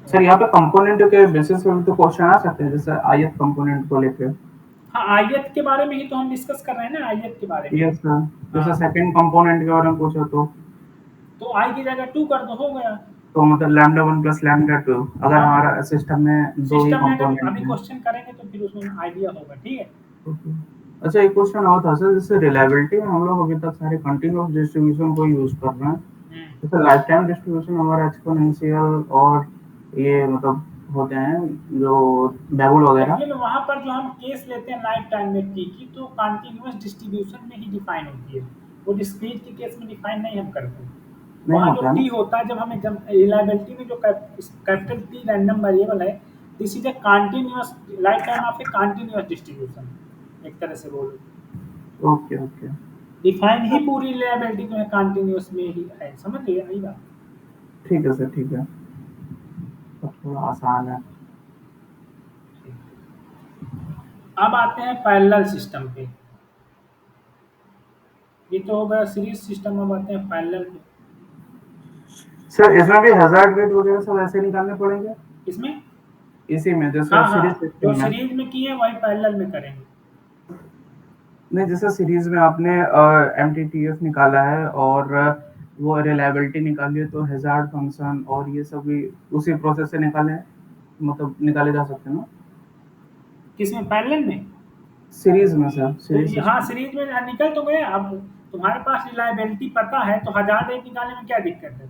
सर यहाँ पे कंपोनेंट के बेसिस पे भी तो क्वेश्चन आ सकते हैं, जैसे आयत कंपोनेंट को लेके। हाँ, आयत के बारे में ही तो हम डिस्कस कर रहे हैं ना, आयत के बारे में। यस सर, जैसे हाँ। सेकंड कंपोनेंट के बारे में पूछा तो आई की जगह 2 कर दो, हो गया। तो मतलब लैम्डा 1 प्लस लैम्डा 2 अगर हाँ। हमारा सिस्टम में दो ही सिस्टम में अगर कंपोनेंट अभी हैं। क्वेश्चन करेंगे तो फिर उसमें आइडिया होगा, ठीक है। ओके। अच्छा एक क्वेश्चन और था सर, जैसे रिलायबिलिटी में हम लोग अभी तक सारे कंटिन्यूअस डिस्ट्रीब्यूशन को यूज कर रहे हैं, जैसे लाइफ टाइम डिस्ट्रीब्यूशन हमारा एक्सपोनेंशियल और ये मतलब होते हैं जो बेबुल वगैरह। लेकिन वहाँ पर जो हम केस लेते हैं लाइफ टाइम में टी की, तो कंटिन्यूअस डिस्ट्रीब्यूशन में ही डिफाइन होती है, वो डिस्क्रीट के केस में डिफाइन नहीं हम करते। नहीं वहाँ जो होता है टी ना। होता है, जब हमें जब रिलायबिलिटी में जो कैपिटल टी रैंडम वेरिएबल है, this is a continuous life time of A continuous distribution, एक तरह से बोलो। Okay okay. डिफाइन ही पूरी रिलायबिलिटी जो है कंटिन्यूअस में ही है, समझ गए यही बात। ठीक है सर, ठीक है, अब थोड़ा आसान है। अब आते हैं पैरेलल सिस्टम पे। ये तो हो गया सीरीज सिस्टम, अब आते हैं पैरेलल पे। सर इसमें भी हैजार्ड रेट वगैरह सब ऐसे निकालने पड़ेंगे इसमें इसी में, जैसे हाँ सीरीज हाँ, जो सिस्टम में। सीरीज में किए वही पैरेलल में करेंगे। नहीं, जैसे सीरीज में आपने एमटीटीएफ निकाला है और वो रिलायबिलिटी निकाली है, तो हैजार्ड फंक्शन और ये सब भी उसी प्रोसेस से निकाले, मतलब निकाले जा सकते हैं ना किसमें, पैरेलल में? सीरीज में सर, तो सीरीज हाँ, सिस्टम। सीरीज में निकल तो गए। अब तुम्हारे पास रिलायबिलिटी पता है तो 1000 रेट निकालने में क्या दिक्कत है।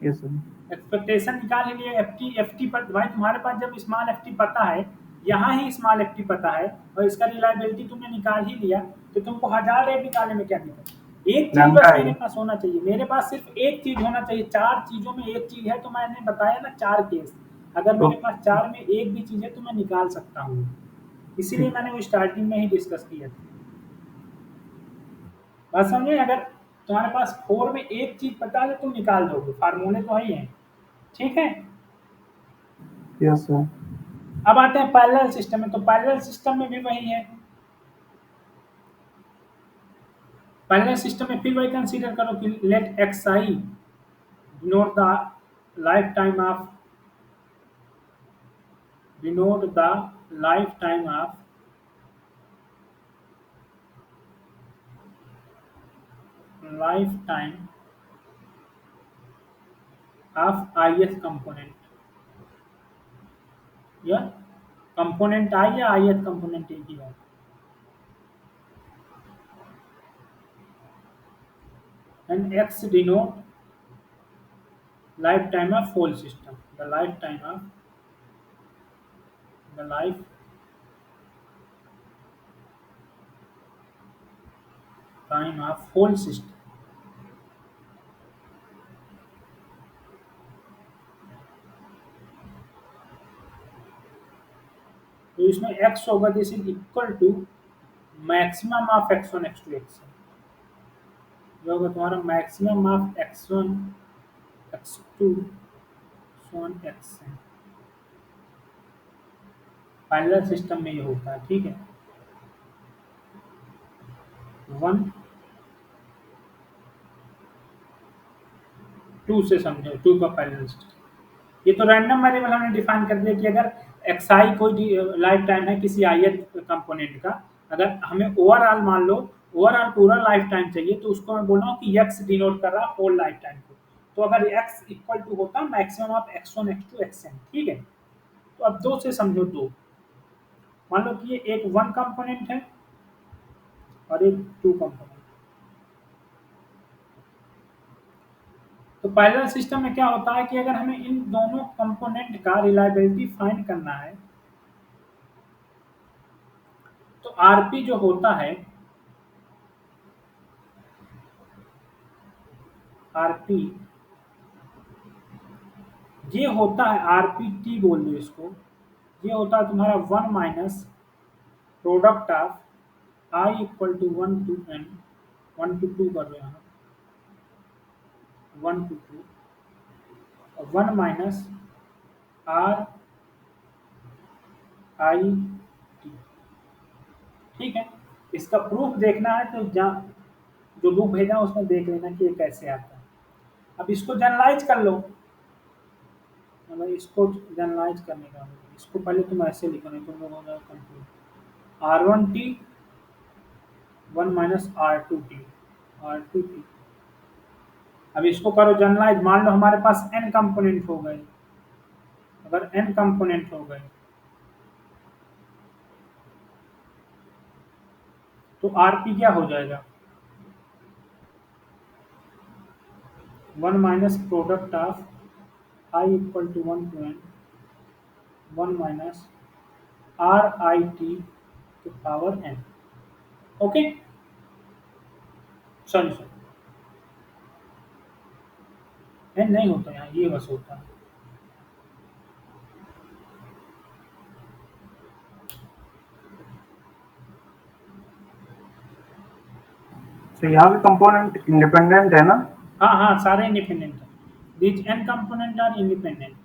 ये सर। एक्सपेक्टेशन निकाल ही लिए, एफ टी पर भाई तुम्हारे पास जब स्मॉल एफ टी पता है, यहाँ ही स्मॉल एफ टी पता है और इसका रिलायबिलिटी तुमने निकाल ही लिया, तो तुमको 1000 रेट निकालने में क्या दिक्कत। एक चीज लैम्डा बस है। मेरे पास होना चाहिए, मेरे पास सिर्फ एक चीज होना चाहिए। 4 चीजों में एक चीज है, तो मैंने बताया ना 4 केस। अगर तो मेरे पास 4 में एक भी चीज है तो मैं निकाल सकता हूँ, इसीलिए मैंने वो स्टार्टिंग में ही डिस्कस किया था। बात समझे। अगर तुम्हारे पास 4 में एक चीज पता है तो तुम निकाल दोगे, फार्मूले तो वही है, ठीक है। Yes sir. अब आते हैं पैरेलल सिस्टम में। तो पैरेलल सिस्टम में भी वही है। पैरेलल सिस्टम में फिर वही कंसीडर करो कि let X I denote the lifetime of denote the lifetime of lifetime of ith component, या कंपोनेंट आई या आई एथ कंपोनेंट एक ही है। and X denote lifetime of whole system. The lifetime of the lifetime of whole system. तो इसमें x होगा this is equal to maximum of x1 x2 xn, जो होगा तुम्हारा maximum of x1 x2 xn। Parallel system में ये होता है, ठीक है। 1 2 से समझो, 2 का पैरेलल सिस्टम। ये तो रैंडम वेरिएबल हमने डिफाइन कर दिया कि अगर xi कोई लाइफ टाइम है किसी ith कंपोनेंट का, अगर हमें ओवरऑल मान लो ओवरऑल पूरा लाइफ टाइम चाहिए तो उसको मैं बोल रहा हूँ कि x डिनोट कर रहा है होल लाइफ टाइम को। तो अगर x इक्वल टू होता maximum of x1 x2 xn, ठीक है। तो अब 2 से समझो, 2 मान लो कि ये एक 1 कंपोनेंट है और एक 2 कंपोनेंट। तो पैरेलल सिस्टम में क्या होता है कि अगर हमें इन दोनों कंपोनेंट का रिलायबिलिटी फाइंड करना है तो आरपी जो होता है, आरपी ये होता है, आरपीटी बोल दो इसको, ये होता है तुम्हारा 1 minus product of i equal to 1 to n, 1 to 2 कर रहे हैं, 1 to 2, 1 minus r i T, ठीक है। इसका प्रूफ देखना है तो जो बुक भेजा उसमें देख लेना कि ये कैसे आता है। अब इसको जनरलाइज कर लो, मतलब इसको जनरलाइज करने का, इसको पहले तुम ऐसे लिखो नहीं तुम लोग हो जाओ confuse. R1T 1 minus R2T, R2T। अब इसको करो जनरलाइज, मान लो हमारे पास n कंपोनेंट हो गए, अगर n कंपोनेंट हो गए तो RP क्या हो जाएगा, 1 minus product of i equal to 1 to n, 1 minus r i t to power n। Okay, sorry n नहीं होता यहाँ, ये बस होता है। तो यहाँ पे कंपोनेंट इंडिपेंडेंट है ना? हाँ हाँ, सारे इंडिपेंडेंट है। These n component are independent,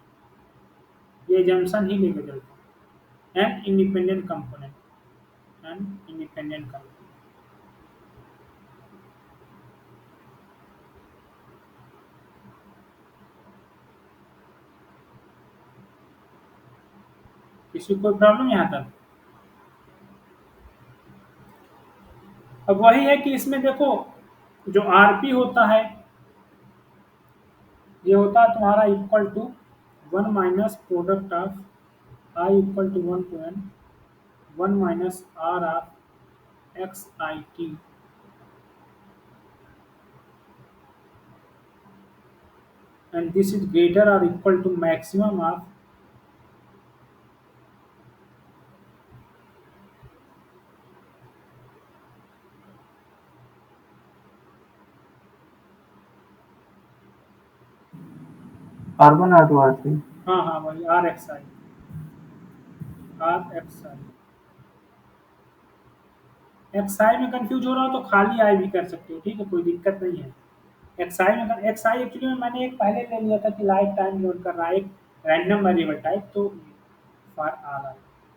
ये जंक्शन ही लेके चलते हैं। n independent component, n independent component. किसी को कोई प्रॉब्लम यहाँ तक? अब वही है कि इसमें देखो जो आरपी होता है ये होता है तुम्हारा equal to 1 minus product of i equal to 1 to n, 1 minus r of x i t, and this is greater or equal to maximum of R1 R2 R3। हाँ हाँ वही R x I, R x I. X I में confuse हो रहा हो तो खाली आई भी कर सकते हो, ठीक है, कोई दिक्कत नहीं है। एक्स आई में एक्स आई एक्चुअली में मैंने एक पहले ले लिया था कि लाइफ टाइम लोड कर रहा है, एक रैंडम वेरिएबल टाइप, तो फॉर आर आई।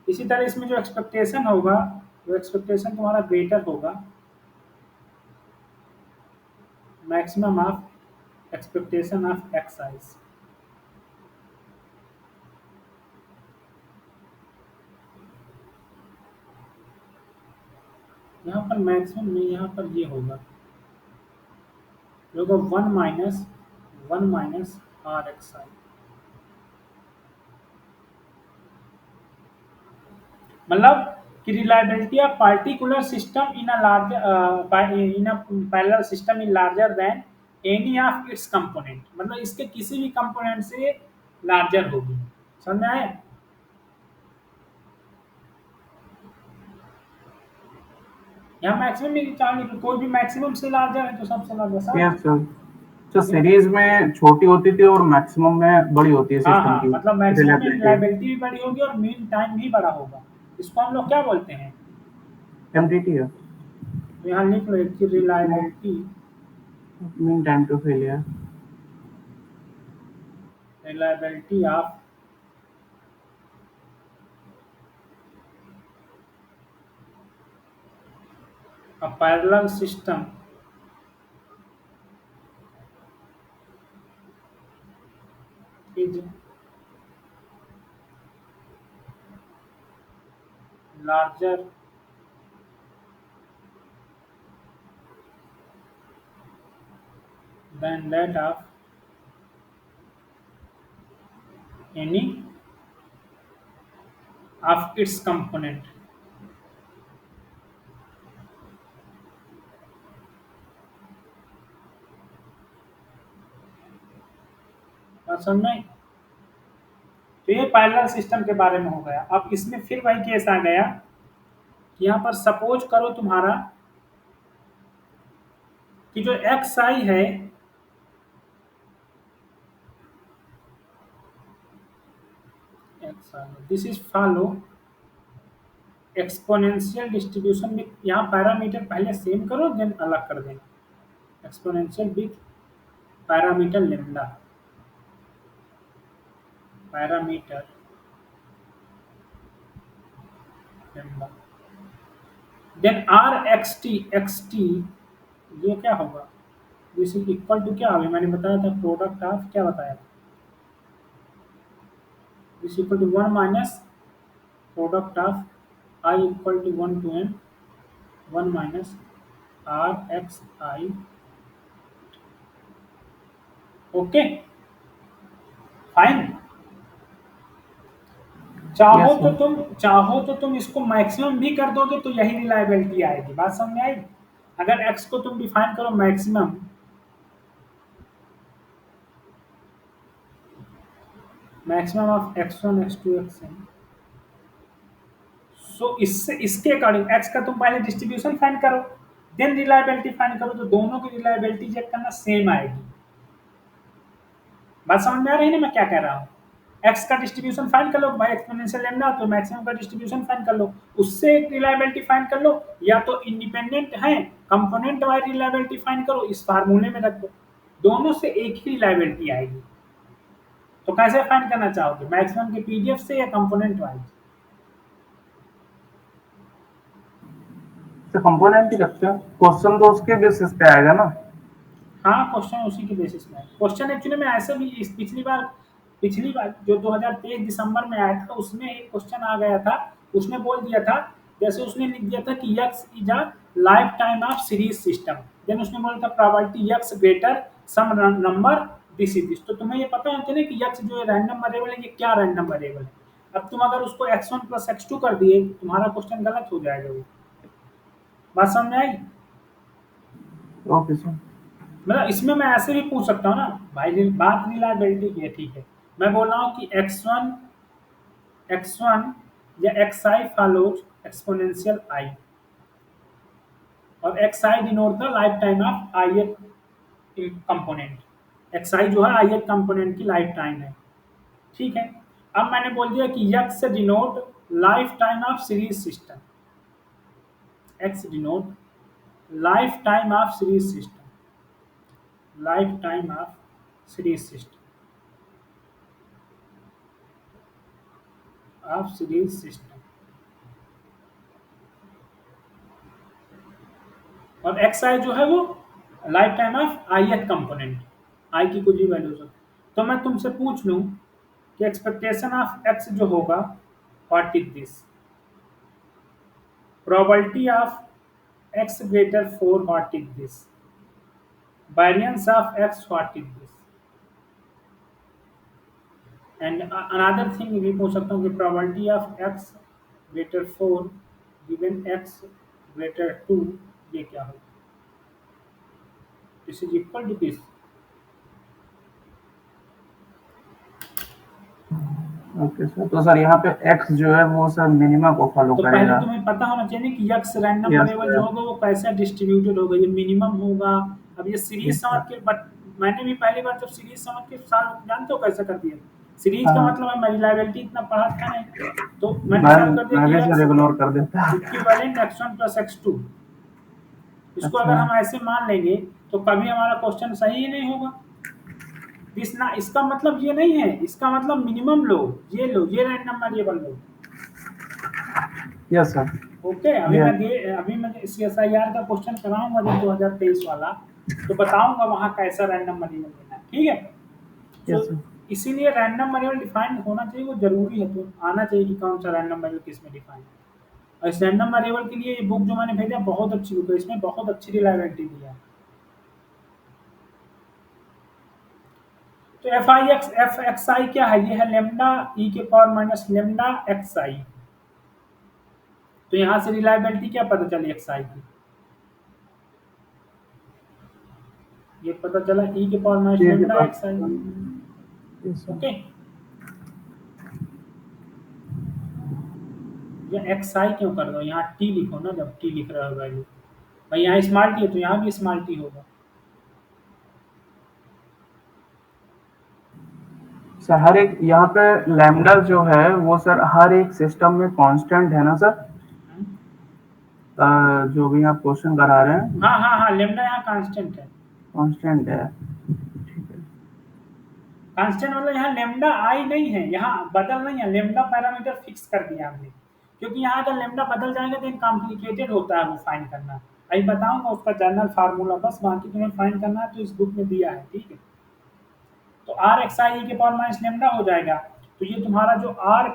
इसी तरह इसमें जो एक्सपेक्टेशन होगा वो एक्सपेक्टेशन तुम्हारा ग्रेटर होगा maximum of expectation of x I. यहाँ पर मैक्सिमम नहीं, यहाँ पर ये होगा जो 1 माइनस आर एक्स आई, मतलब कि reliability of particular system in a larger in a parallel system in larger than any of its component, मतलब इसके किसी भी कंपोनेंट से लार्जर होगी। समझ में आया? यहाँ मैक्सिमम में चाहे कोई भी मैक्सिमम से लार्जर है तो सबसे लार्जर सब। Yes sir. तो सीरीज में छोटी होती थी और मैक्सिमम में बड़ी होती है हाँ सिस्टम हाँ, की मतलब मैक्सिमम में रिलायबिलिटी। रिलायबिलिटी भी बड़ी होगी और मीन टाइम भी बड़ा होगा। इसको हम लोग क्या बोलते हैं? एमटीटी है, तो यहाँ लिख लो कि reliability, mean time to failure. Reliability of a parallel system is larger than that of any of its component। बात समझ में आई? तो ये पैरेलल सिस्टम के बारे में हो गया। अब इसमें फिर वही केस आ गया कि यहाँ पर सपोज करो तुम्हारा कि जो एक्स आई है, X I this is follow exponential distribution में। यहाँ पैरामीटर पहले सेम करो देन अलग कर देना। Exponential with parameter lambda, parameter lambda, then r x t ये क्या होगा? दिस इज इक्वल टू क्या अभी मैंने बताया था, प्रोडक्ट ऑफ क्या बताया था, this equal to 1 minus product of i equal to 1 to n 1 minus r x i. Okay fine. Yes, चाहो तो तुम इसको मैक्सिमम भी कर दोगे तो यही रिलायबिलिटी आएगी। बात समझ में आई? अगर एक्स को तुम डिफाइन करो maximum, maximum of x1 x2 xn, सो इससे इसके अकॉर्डिंग एक्स का तुम पहले डिस्ट्रीब्यूशन फाइंड करो देन रिलायबिलिटी फाइंड करो, तो दोनों की रिलायबिलिटी चेक करना सेम आएगी। बात समझ में आ रही है ना मैं क्या कह रहा हूँ? एक्स का डिस्ट्रीब्यूशन फाइंड कर लो बाय एक्सपोनेंशियल लेमडा, तो मैक्सिमम का डिस्ट्रीब्यूशन फाइंड कर लो, उससे एक रिलायबिलिटी फाइंड कर लो, या तो इंडिपेंडेंट है कंपोनेंट वाइज रिलायबिलिटी फाइंड करो, इस फार्मूले में रख दो, दोनों से एक ही रिलायबिलिटी आएगी। तो कैसे फाइंड करना चाहोगे, मैक्सिमम के पीडीएफ से या कंपोनेंट वाइज? तो कंपोनेंट ही रखते हैं, क्वेश्चन तो उसके बेसिस पे आएगा ना। हाँ, क्वेश्चन उसी के बेसिस में है। क्वेश्चन एक्चुअली में ऐसे भी पिछली बार जो 2023 दिसंबर में आया था उसमें एक क्वेश्चन आ गया था, उसने बोल दिया था, जैसे उसने लिख दिया था कि x is a lifetime of series system, then उसने बोला था probability x greater some number this is this. तो तुम्हें ये पता होता है ना कि यक्स जो है रैंडम वेरिएबल है, ये क्या रैंडम वेरिएबल है। अब तुम अगर उसको x1 प्लस x2 कर दिए तुम्हारा क्वेश्चन गलत हो जाएगा। वो बात समझ में आई? Okay sir. मतलब इसमें मैं ऐसे भी पूछ सकता हूँ ना भाई, बात रिलायबिलिटी की है, ठीक है, मैं बोल रहा हूँ कि x1 या xi फॉलोज एक्सपोनेंशियल i, और xi denote the lifetime of ith component. xi जो है ith कंपोनेंट की लाइफ टाइम है, ठीक है। अब मैंने बोल दिया कि x denote lifetime of series system, x denote lifetime of series system, lifetime of series system, of series system, और एक्स आई जो है वो lifetime of ith component, I की कुछ भी वैल्यू हो। तो मैं तुमसे पूछ लूं कि एक्सपेक्टेशन ऑफ एक्स जो होगा what is this, probability of x greater 4 what is this, variance of x what is this, and another thing भी पूछ सकता हूँ कि probability of x greater 4 given x greater 2 ये क्या होगा। This is equal to this. Okay sir, तो sir यहाँ पे x जो है वो सर मिनिमा को फॉलो तो पहले करेगा। तुम्हें पता होना चाहिए कि x रैंडम यस वेरिएबल जो होगा वो कैसा डिस्ट्रीब्यूटेड होगा, ये मिनिमम होगा। अब ये सीरीज यस समझ सर। के, बट मैंने भी पहली बार जब सीरीज समझ के साल जानते हो कैसे कर दिया। सीरीज का हाँ, मतलब है, मैं रिलायबिलिटी इतना पढ़ा था नहीं, तो मैंने चालू कर दिया मैं कि भी सर x इग्नोर कर देता। Equivalent x1 plus x2। इसको अगर अच्छा हम ऐसे मान लेंगे तो कभी हमारा क्वेश्चन सही ही नहीं होगा। दिस ना, इसका मतलब ये नहीं है, इसका मतलब मिनिमम लो, ये रैंडम वेरिएबल लो। Yes sir. ओके, अभी मैं CSIR का क्वेश्चन कराऊंगा जब 2023 वाला, तो बताऊंगा वहां कैसा रैंडम वेरिएबल लेना है, ठीक है। यस तो सर। इसीलिए रैंडम वेरिएबल डिफाइन होना चाहिए, वो जरूरी है, तो आना चाहिए कि कौन सा रैंडम वेरिएबल किस में डिफाइन है। और इस रैंडम वेरिएबल के लिए ये बुक जो मैंने भेजा बहुत अच्छी बुक है, इसमें बहुत अच्छी रिलायबिलिटी दिया है। तो एफ एक्स आई क्या है, ये है लेमडा ई के पावर माइनस लेमडा एक्स आई। तो यहाँ से रिलायबिलिटी क्या पता चली एक्स आई की, ये पता चला ई के पावर माइनस ठीक लेमडा है X I. Yes sir. Okay, ये एक्स आई क्यों कर दो, यहाँ टी लिखो ना, जब टी लिख रहा हो वैल्यू, भाई यहाँ स्मॉल टी है तो यहाँ भी स्मॉल टी होगा। सर हर एक यहाँ पे लैम्डा जो है वो सर हर एक सिस्टम में कांस्टेंट है ना सर? जो भी आप क्वेश्चन करा रहे हैं हाँ हाँ हाँ, लेमडा यहाँ कांस्टेंट है। कांस्टेंट है। कांस्टेंट मतलब यहाँ लेमडा आई नहीं है, यहाँ बदल नहीं है, लेमडा पैरामीटर फिक्स कर दिया हमने, क्योंकि यहाँ अगर लेमडा बदल जाएगा तो कॉम्प्लिकेटेड होता है वो फाइंड करना। अभी बताऊंगा उसका जनरल फार्मूला, बस बाकी तुम्हें फाइंड करना है तो इस बुक में दिया है, ठीक है। तो आर एक्स आई के पावर माइनस लेमडा हो जाएगा, तो ये तुम्हारा जो आर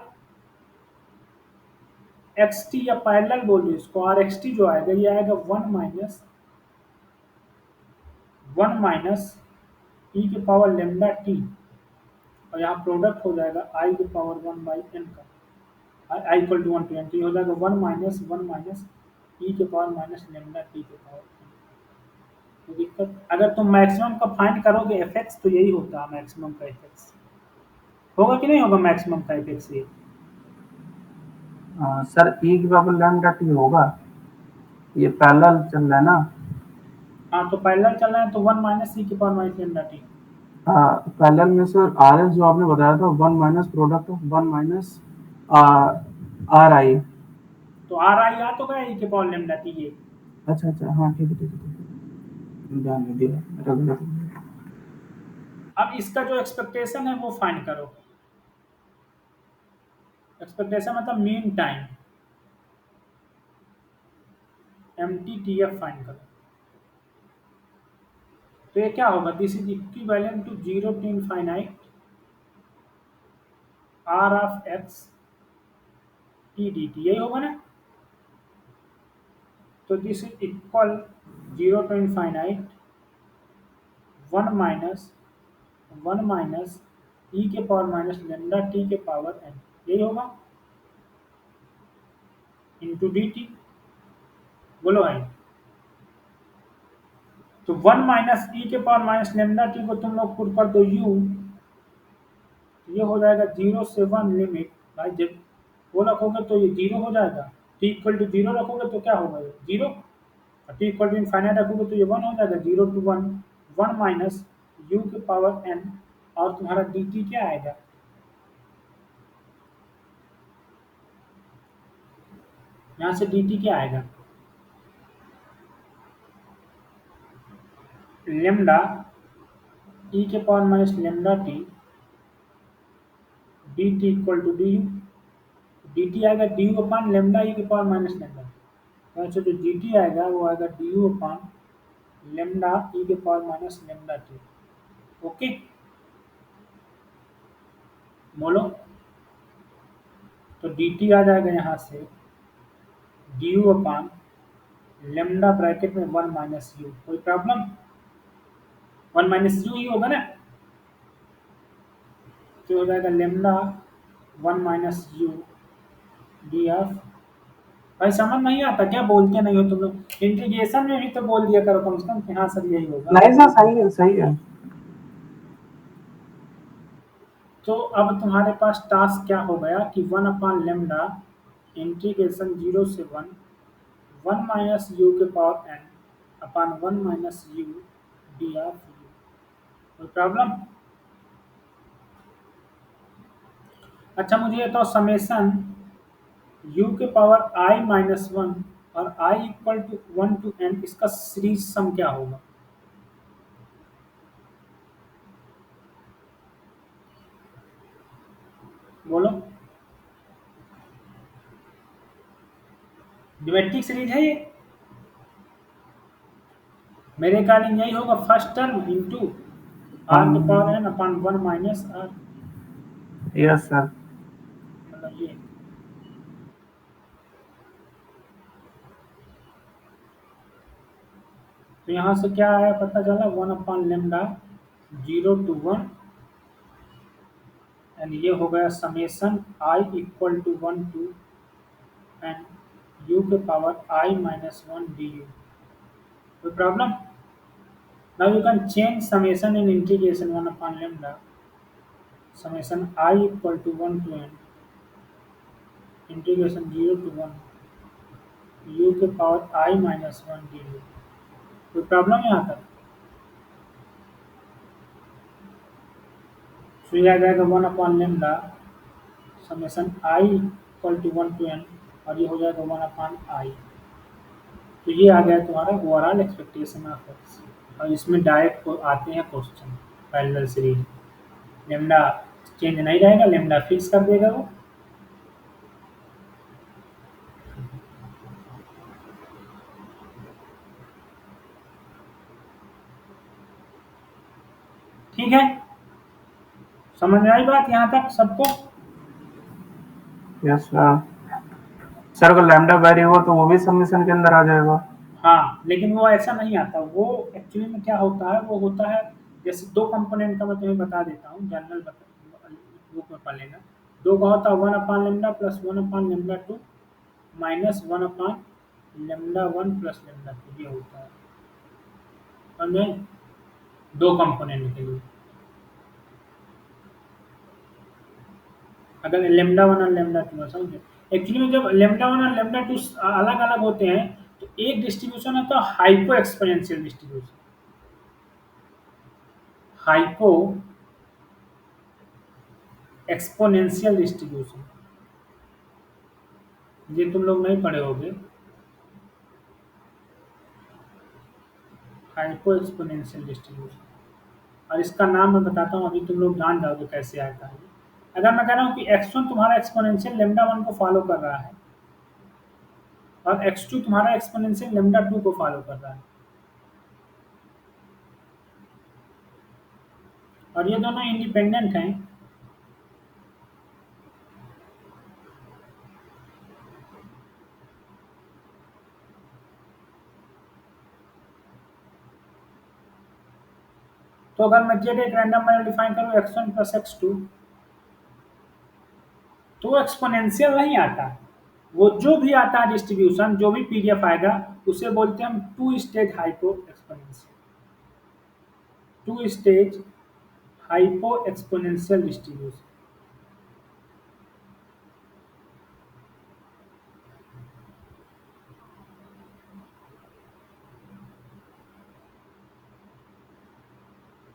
एक्स टी या पैरेलल बोलो इसको, आर एक्स टी जो आएगा ये आएगा वन माइनस ई के पावर लेमडा टी, और यहाँ प्रोडक्ट हो जाएगा आई के पावर 1/n का, आई इक्वल टू 120 हो जाएगा 1 माइनस ई के पावर माइनस लेमडा टी के पावर। तो दिक्कत, अगर तुम मैक्सिमम का फाइंड करोगे एफएक्स तो यही होता है मैक्सिमम का एफएक्स, होगा कि नहीं होगा मैक्सिमम का एफएक्स ये। सर ई की पावर लैम्डा टी होगा, ये पैरेलल चल रहा है ना। हाँ, तो पैरेलल चल रहा है तो 1 माइनस ई के power minus lambda T. Parallel में सर आर एस जो आपने बताया था 1 minus product of 1 minus r आई। तो आर आई आ तो गया ई के पावर लेमडा टी ये। अच्छा अच्छा, हाँ ठीक है ठीक है ठीक है, ध्यान नहीं दिया मेरा गलत हो गया। अब इसका जो एक्सपेक्टेशन है वो फाइंड करो। एक्सपेक्टेशन मतलब मीन टाइम, MTTF फाइंड करो। तो ये क्या होगा, this is equivalent to 0 to infinite R of X T D T, यही होगा ना। तो this is equal 0 to infinite 1 minus E के पावर माइनस लेमडा टी के पावर n, यही होगा, इंटू डी टी। बोलो भाई, तो 1 माइनस ई के पावर माइनस लेमडा टी को तुम लोग पुट कर दो u, ये हो जाएगा 0 से 1 लिमिट, भाई जब वो रखोगे तो ये 0 हो जाएगा, t इक्वल टू 0 रखोगे तो क्या होगा, ये 0, और t इक्वल टू इनफाइनाइट रखोगे तो ये 1 हो जाएगा, 0 टू 1, 1 माइनस u के पावर n, और तुम्हारा dt क्या आएगा, यहाँ से dt क्या आएगा, लेमडा ई के power minus lambda t D T equal to d u, d t आएगा d u upon lambda e के पावर माइनस लेमडा, तो ऐसे जो डी टी आएगा वो आएगा d u upon lambda e के power minus lambda T. Okay, बोलो, तो डी टी आ जाएगा यहाँ से D u upon lambda bracket में 1 माइनस यू, कोई प्रॉब्लम, 1 माइनस यू ही होगा ना, तो हो जाएगा lambda 1 minus u d of भाई समझ नहीं आता क्या, बोलते नहीं हो तुम लोग? इंटीग्रेशन में भी तो बोल दिया करो कम से कम कि हाँ सर यही होगा। नहीं सर, सही है, सही है। तो अब तुम्हारे पास टास्क क्या हो गया कि 1/λ इंटीग्रेशन 0 से 1 माइनस यू के power n upon 1 minus u d of u. कोई प्रॉब्लम? अच्छा मुझे ये तो समेशन यू के पावर i माइनस 1 और i equal to 1 to n, इसका सीरीज सम क्या होगा? बोलो। डिमेट्रिक सीरीज है ये, मेरे अकॉर्डिंग यही होगा, फर्स्ट टर्म इंटू आर के power n upon 1 minus r, yes sir. मतलब ये। तो यहाँ से क्या आया पता चला, 1/λ 0 टू 1 एंड ये हो गया summation i equal to 1 to and U के power i minus 1 D U. कोई problem? Now you can change summation in integration 1/λ summation i equal to 1 to n integration 0 to 1 U के power i minus 1 D U. कोई problem यहाँ तक? तो ये आ जाएगा 1/λ summation i equal to 1 to n और ये हो जाएगा 1/i। तो ये आ गया तुम्हारा ओवरऑल एक्सपेक्टेशन ऑफ एक्स। और इसमें डायरेक्ट आते हैं question parallel series. Lambda change नहीं रहेगा, लेमडा फिक्स कर देगा वो। ठीक है, समझ में आई बात यहाँ तक सबको? Yes sir. सर अगर लैम्डा वेरी हो तो वो भी समेशन के अंदर आ जाएगा। हाँ लेकिन वो ऐसा नहीं आता, वो एक्चुअली में क्या होता है, वो होता है जैसे दो कंपोनेंट का मैं तुम्हें बता देता हूँ, जनरल बुक में पढ़ लेना। दो का होता है 1/λ प्लस 1/λ2 माइनस 1/λ1 प्लस λ2, ये होता है। और मैं दो कंपोनेंट के लिए अगर λ1 और λ2 है, समझे? एक्चुअली में जब λ1 और λ2 अलग अलग होते हैं तो एक डिस्ट्रीब्यूशन होता है hypo exponential distribution. Hypoexponential distribution, ये तुम लोग नहीं पढ़े होगे। हाइपो एक्सपोनेंशियल डिस्ट्रीब्यूशन, और इसका नाम मैं बताता हूँ, अभी तुम लोग जान जाओगे कैसे आता है। अगर मैं कह रहा हूँ कि x1 तुम्हारा एक्सपोनेंशियल λ1 को फॉलो कर रहा है और x2 तुम्हारा एक्सपोनेंशियल λ2 को फॉलो कर रहा है, और ये दोनों इंडिपेंडेंट हैं, तो अगर मैं z एक रैंडम वैल्यू डिफाइन करूँ x1 प्लस x2 तो एक्सपोनेंशियल नहीं आता। वो जो भी आता है डिस्ट्रीब्यूशन, जो भी पीडीएफ आएगा उसे बोलते हैं हम two stage hypoexponential, two stage hypoexponential distribution.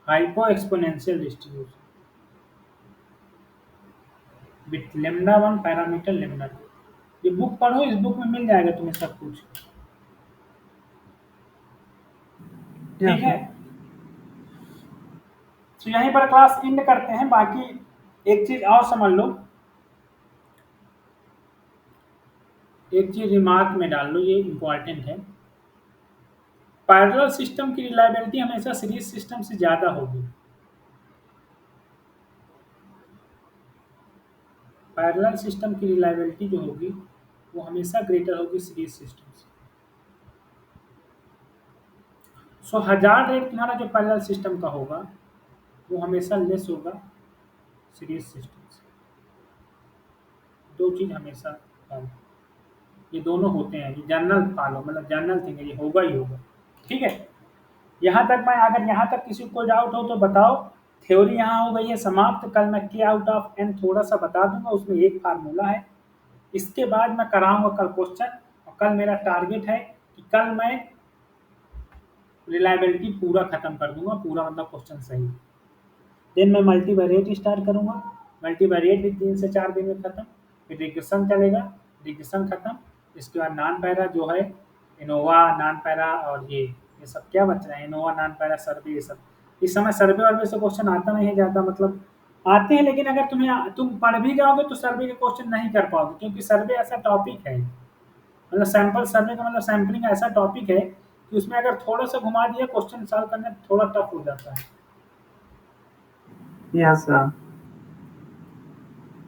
Hypoexponential distribution with λ1 parameter λ2। ये बुक पढ़ो, इस बुक में मिल जाएगा तुम्हें सब कुछ। ठीक है, तो यहीं पर क्लास एंड करते हैं। बाकी एक चीज और समझ लो, एक चीज रिमार्क में डाल लो, ये इंपॉर्टेंट है। पैरेलल सिस्टम की रिलायबिलिटी हमेशा सीरीज सिस्टम से ज्यादा होगी। पैरेलल सिस्टम की रिलायबिलिटी जो होगी वो हमेशा ग्रेटर होगी सीरीज सिस्टम से। सो हजार रेट तुम्हारा जो पैरेलल सिस्टम का होगा वो हमेशा लेस होगा सीरीज सिस्टम से। दो चीज हमेशा कम। ये दोनों होते हैं, ये जनरल फॉलो मतलब जनरल थिंग है, ये होगा ही होगा। ठीक है, यहाँ तक मैं अगर यहाँ तक किसी को डाउट हो तो बताओ। थ्योरी यहाँ हो गई है समाप्त। कल मैं के आउट ऑफ एन थोड़ा सा बता दूंगा, उसमें एक फार्मूला है। इसके बाद मैं कराऊंगा कल क्वेश्चन, और कल मेरा टारगेट है कि कल मैं रिलायबिलिटी पूरा खत्म कर दूंगा, पूरा मतलब क्वेश्चन सही। देन मैं मल्टीवेरिएट स्टार्ट करूंगा, मल्टीवेरिएट भी 3 से 4 दिन में खत्म। फिर रिग्रेशन चलेगा, रिग्रेशन खत्म। इसके बाद नॉन पैरा जो है इनोवा नॉन पैरा, और ये सब क्या बच रहा है, इनोवा नॉन पैरा सर्वे, ये सब इस समय सर्वे वर्वे से क्वेश्चन आता नहीं है ज़्यादा, मतलब आते हैं लेकिन अगर तुम पढ़ भी जाओगे तो सर्वे के क्वेश्चन नहीं कर पाओगे, क्योंकि सर्वे ऐसा टॉपिक है, मतलब सैंपल सर्वे का मतलब सैम्पलिंग ऐसा टॉपिक है कि उसमें अगर थोड़ा सा घुमा दिया क्वेश्चन सॉल्व करने थोड़ा टफ हो जाता है। Yes sir.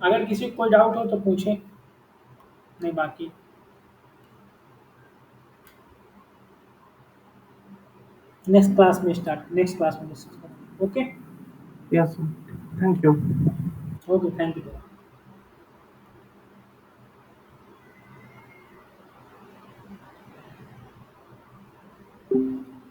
अगर किसी को कोई डाउट हो तो पूछे, नहीं बाकी नेक्स्ट क्लास में डिस्कस करेंगे। Okay yes sir, thank you. Okay, thank you.